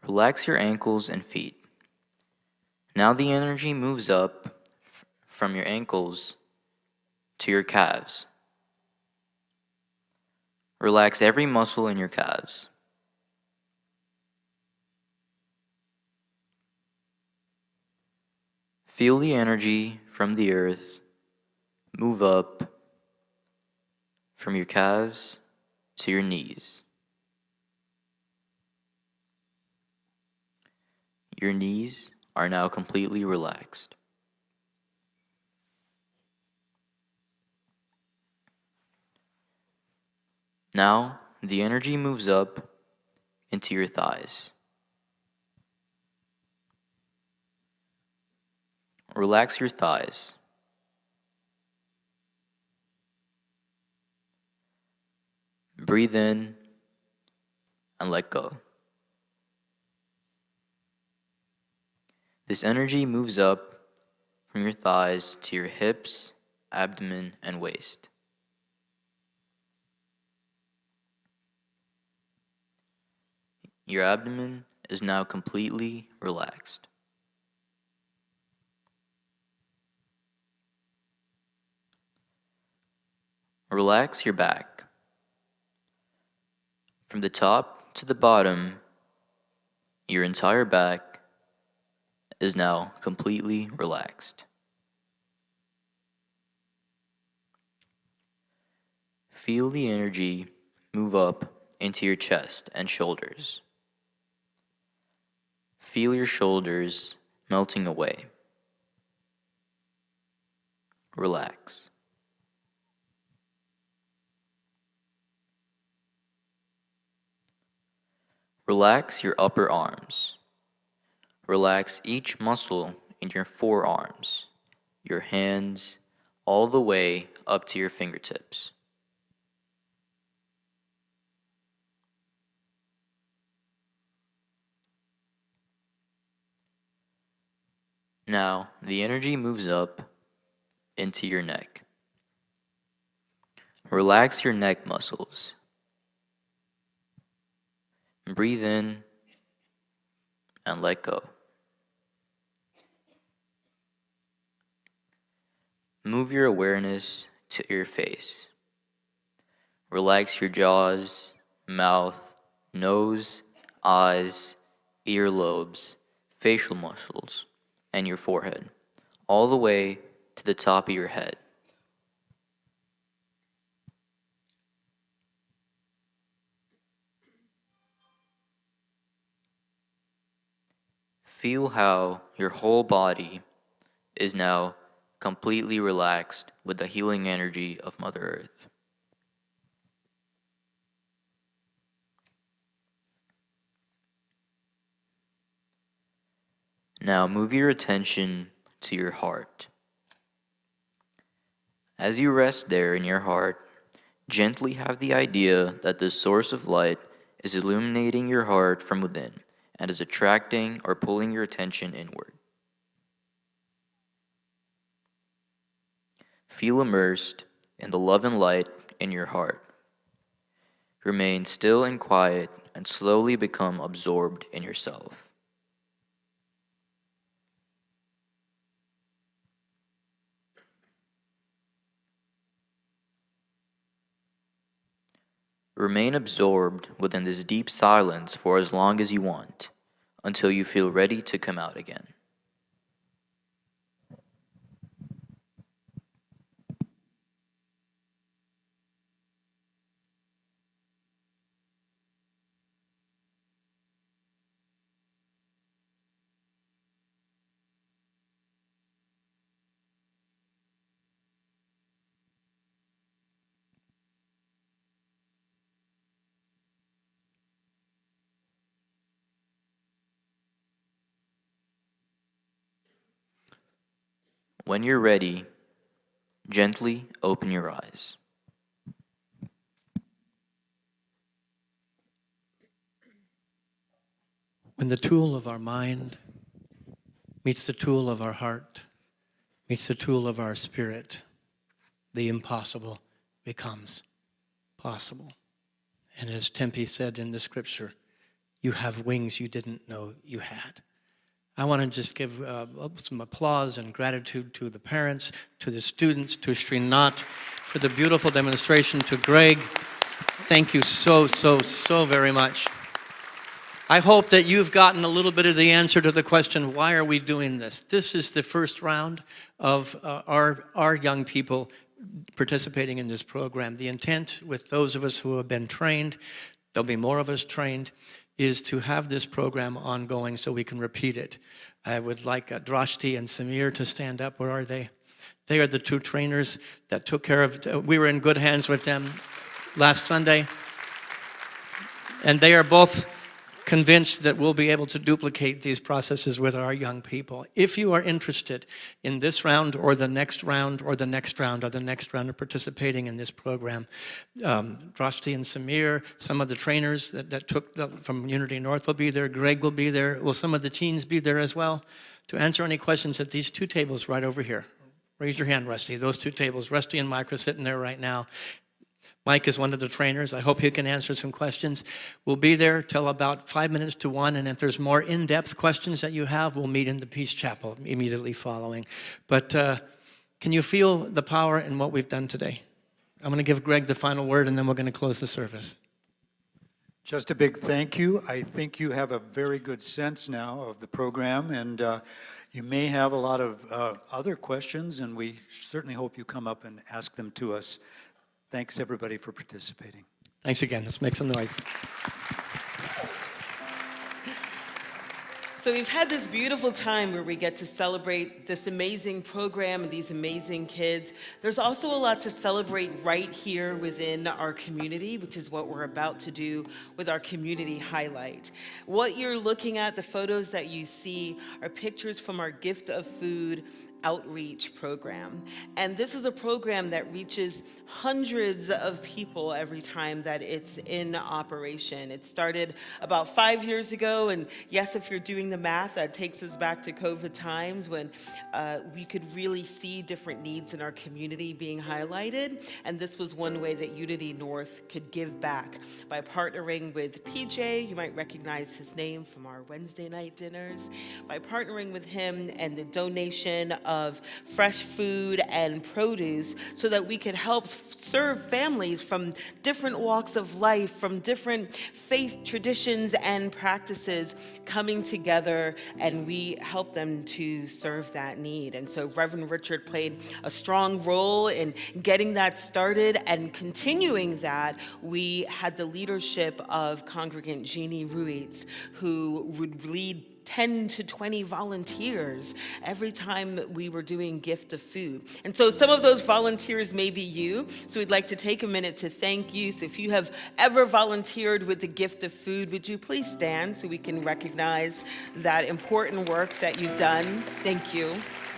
Relax your ankles and feet. Now the energy moves up from your ankles to your calves. Relax every muscle in your calves. Feel the energy from the earth move up from your calves to your knees. Your knees are now completely relaxed. Now, the energy moves up into your thighs. Relax your thighs. Breathe in and let go. This energy moves up from your thighs to your hips, abdomen, and waist. Your abdomen is now completely relaxed. Relax your back. From the top to the bottom, your entire back is now completely relaxed. Feel the energy move up into your chest and shoulders. Feel your shoulders melting away. Relax. Relax your upper arms. Relax each muscle in your forearms, your hands, all the way up to your fingertips. Now, the energy moves up into your neck. Relax your neck muscles. Breathe in and let go. Move your awareness to your face. Relax your jaws, mouth, nose, eyes, earlobes, facial muscles, and your forehead, all the way to the top of your head. Feel how your whole body is now completely relaxed with the healing energy of Mother Earth. Now move your attention to your heart. As you rest there in your heart, gently have the idea that the source of light is illuminating your heart from within and is attracting or pulling your attention inward. Feel immersed in the love and light in your heart. Remain still and quiet and slowly become absorbed in yourself. Remain absorbed within this deep silence for as long as you want, until you feel ready to come out again. When you're ready, gently open your eyes. When the tool of our mind meets the tool of our heart, meets the tool of our spirit, the impossible becomes possible. And as Tempe said in the scripture, you have wings you didn't know you had. I want to just give some applause and gratitude to the parents, to the students, to Srinath for the beautiful demonstration, to Greg. Thank you so very much. I hope that you've gotten a little bit of the answer to the question, why are we doing this? This is the first round of our young people participating in this program. The intent with those of us who have been trained, there'll be more of us trained, is to have this program ongoing so we can repeat it. I would like Drashti and Samir to stand up. Where are they? They are the two trainers that took care of, we were in good hands with them last Sunday. And they are both convinced that we'll be able to duplicate these processes with our young people. If you are interested in this round or the next round or the next round or the next round of participating in this program, Drashti and Samir, some of the trainers that took from Unity North will be there. Greg will be there. Will some of the teens be there as well? To answer any questions at these two tables right over here. Raise your hand, Rusty. Those two tables. Rusty and Mike are sitting there right now. Mike is one of the trainers. I hope he can answer some questions. We'll be there till about 5 minutes to 1, and if there's more in-depth questions that you have, we'll meet in the Peace Chapel immediately following. But can you feel the power in what we've done today? I'm going to give Greg the final word, and then we're going to close the service. Just a big thank you. I think you have a very good sense now of the program, and you may have a lot of other questions, and we certainly hope you come up and ask them to us. Thanks, everybody, for participating. Thanks again. Let's make some noise. So we've had this beautiful time where we get to celebrate this amazing program and these amazing kids. There's also a lot to celebrate right here within our community, which is what we're about to do with our community highlight. What you're looking at, the photos that you see, are pictures from our Gift of Food outreach program. And this is a program that reaches hundreds of people every time that it's in operation. It started about 5 years ago, and yes, if you're doing the math, that takes us back to COVID times when we could really see different needs in our community being highlighted. And this was one way that Unity North could give back by partnering with PJ. You might recognize his name from our Wednesday night dinners. By partnering with him and the donation of fresh food and produce so that we could help serve families from different walks of life, from different faith traditions and practices coming together, and we help them to serve that need. And so Reverend Richard played a strong role in getting that started and continuing that. We had the leadership of Congregant Jeannie Ruiz, who would lead 10 to 20 volunteers every time we were doing Gift of Food. And so some of those volunteers may be you, so we'd like to take a minute to thank you. So if you have ever volunteered with the Gift of Food, would you please stand so we can recognize that important work that you've done? Thank you.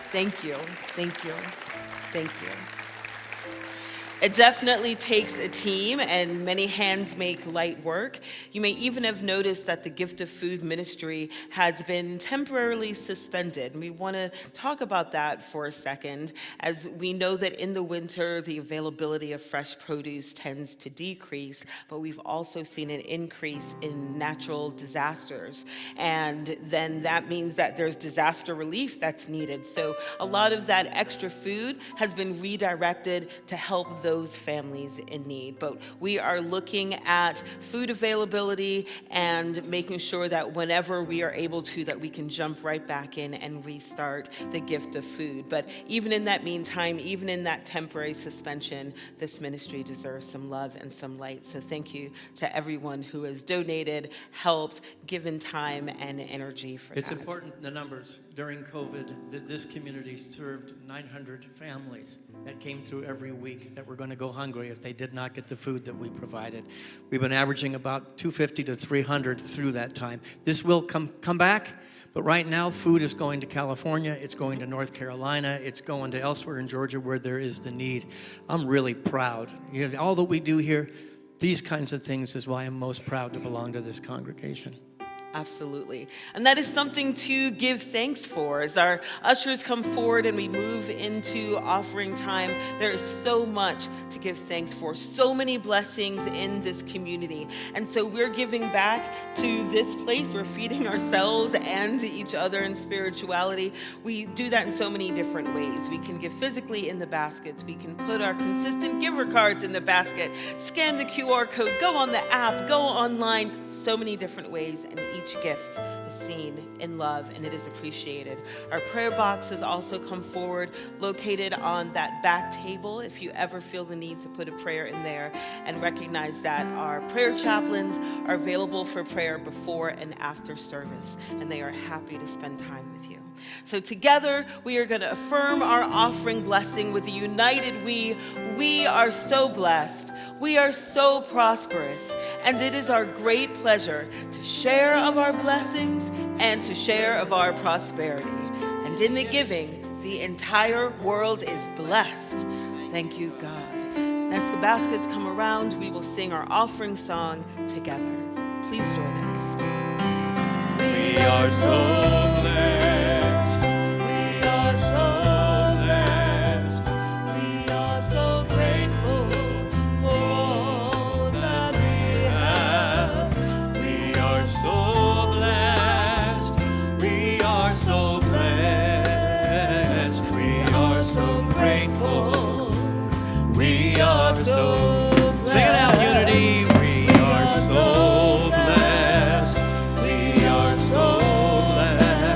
Thank you. Thank you. Thank you. It definitely takes a team, and many hands make light work. You may even have noticed that the Gift of Food ministry has been temporarily suspended. And we want to talk about that for a second, as we know that in the winter, the availability of fresh produce tends to decrease, but we've also seen an increase in natural disasters. And then that means that there's disaster relief that's needed. So a lot of that extra food has been redirected to help those families in need. But we are looking at food availability and making sure that whenever we are able to, that we can jump right back in and restart the Gift of Food. But even in that meantime, even in that temporary suspension, this ministry deserves some love and some light. So thank you to everyone who has donated, helped, given time and energy for It's that. important, the numbers. During COVID, this community served 900 families that came through every week that were going to go hungry if they did not get the food that we provided. We've been averaging about 250 to 300 through that time. This will come back, but right now food is going to California, it's going to North Carolina, it's going to elsewhere in Georgia where there is the need. I'm really proud. All that we do here, these kinds of things is why I'm most proud to belong to this congregation. Absolutely. And that is something to give thanks for. As our ushers come forward and we move into offering time, there is so much to give thanks for, so many blessings in this community. And so we're giving back to this place. We're feeding ourselves and each other in spirituality. We do that in so many different ways. We can give physically in the baskets. We can put our consistent giver cards in the basket, scan the QR code, go on the app, go online, so many different ways, and each gift is seen in love and it is appreciated. Our prayer box has also come forward, located on that back table. If you ever feel the need to put a prayer in there, and recognize that our prayer chaplains are available for prayer before and after service, and they are happy to spend time with you. So together, we are going to affirm our offering blessing with a united we. We are so blessed. We are so prosperous. And it is our great pleasure to share of our blessings and to share of our prosperity. And in the giving, the entire world is blessed. Thank you, God. And as the baskets come around, we will sing our offering song together. Please join us. We are so blessed. We are so blessed. We are so grateful for all that we have. We are so blessed. We are so blessed. We are so grateful. We are so blessed. Sing it out, Unity. We are so blessed. We are so blessed.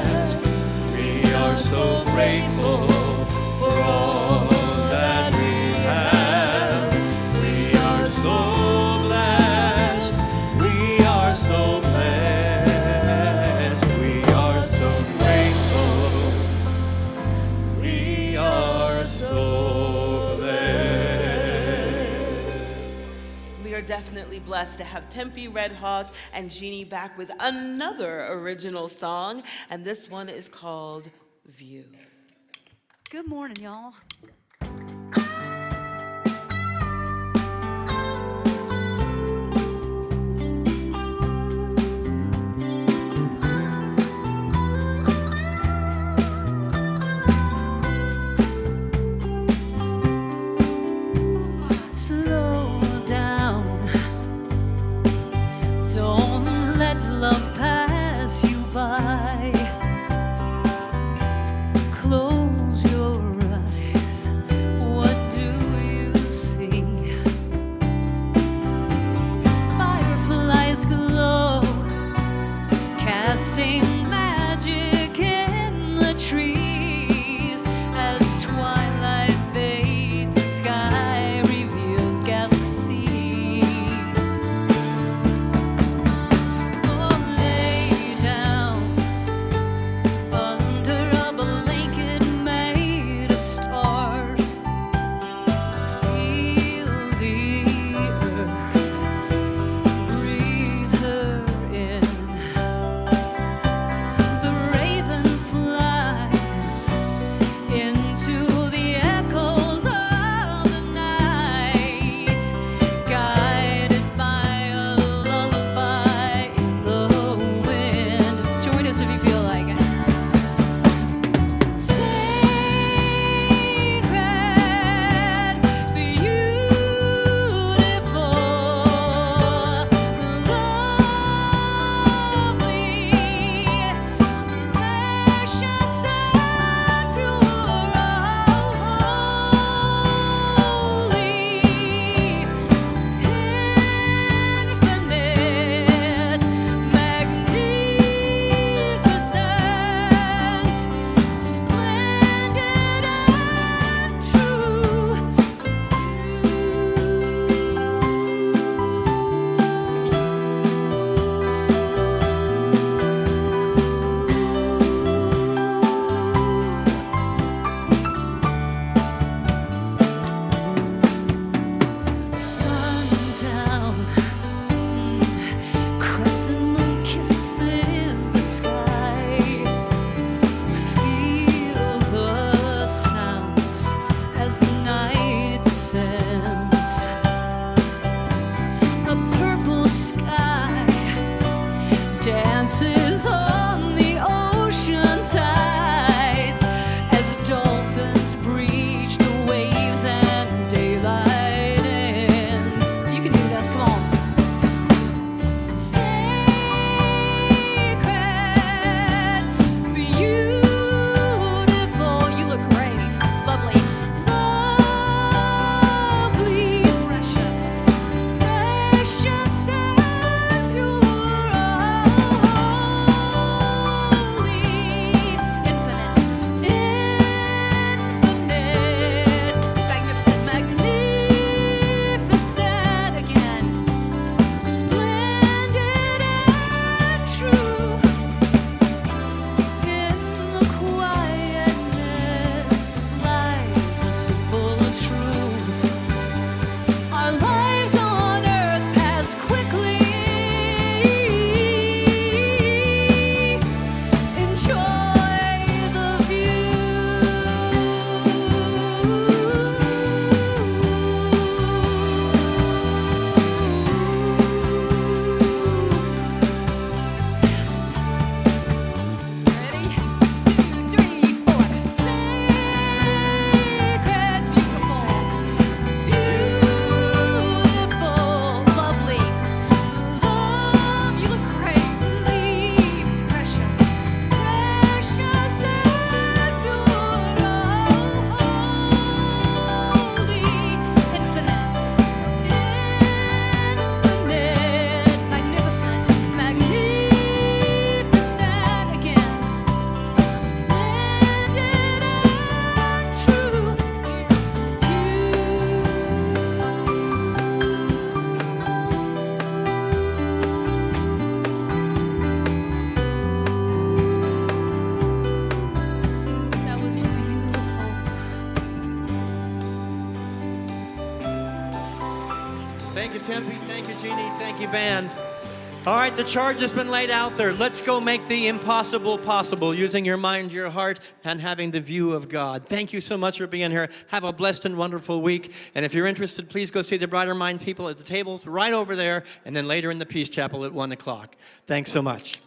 blessed to have Tempe Red Hawk and Jeannie back with another original song, and this one is called View. Good morning, y'all. Slow down. Don't let love pass you by. Close your eyes. What do you see? Fireflies glow, casting magic in the trees. As twilight fades, the sky reveals galaxies. Oh, lay down under a blanket made of stars. Feel the earth, breathe her in. The raven flies into the echoes of the night, guided by a lullaby in the wind. Join us if you feel like it. Sacred, beautiful, lovely, precious and pure, holy, infinite, magnificent, splendid and true. Sundown, crescent moon kisses the sky. Feel the sounds as the night descends. A purple sky dances on the ocean tides as dolphins breach the waves and daylight ends. You can do this, come on. Sacred, beautiful, you look great, lovely, lovely, precious, precious and pure, holy, Tempe. Thank you, Jeannie. Thank you, band. All right, the charge has been laid out there. Let's go make the impossible possible, using your mind, your heart, and having the view of God. Thank you so much for being here. Have a blessed and wonderful week. And if you're interested, please go see the Brighter Mind people at the tables right over there, and then later in the Peace Chapel at 1 o'clock. Thanks so much.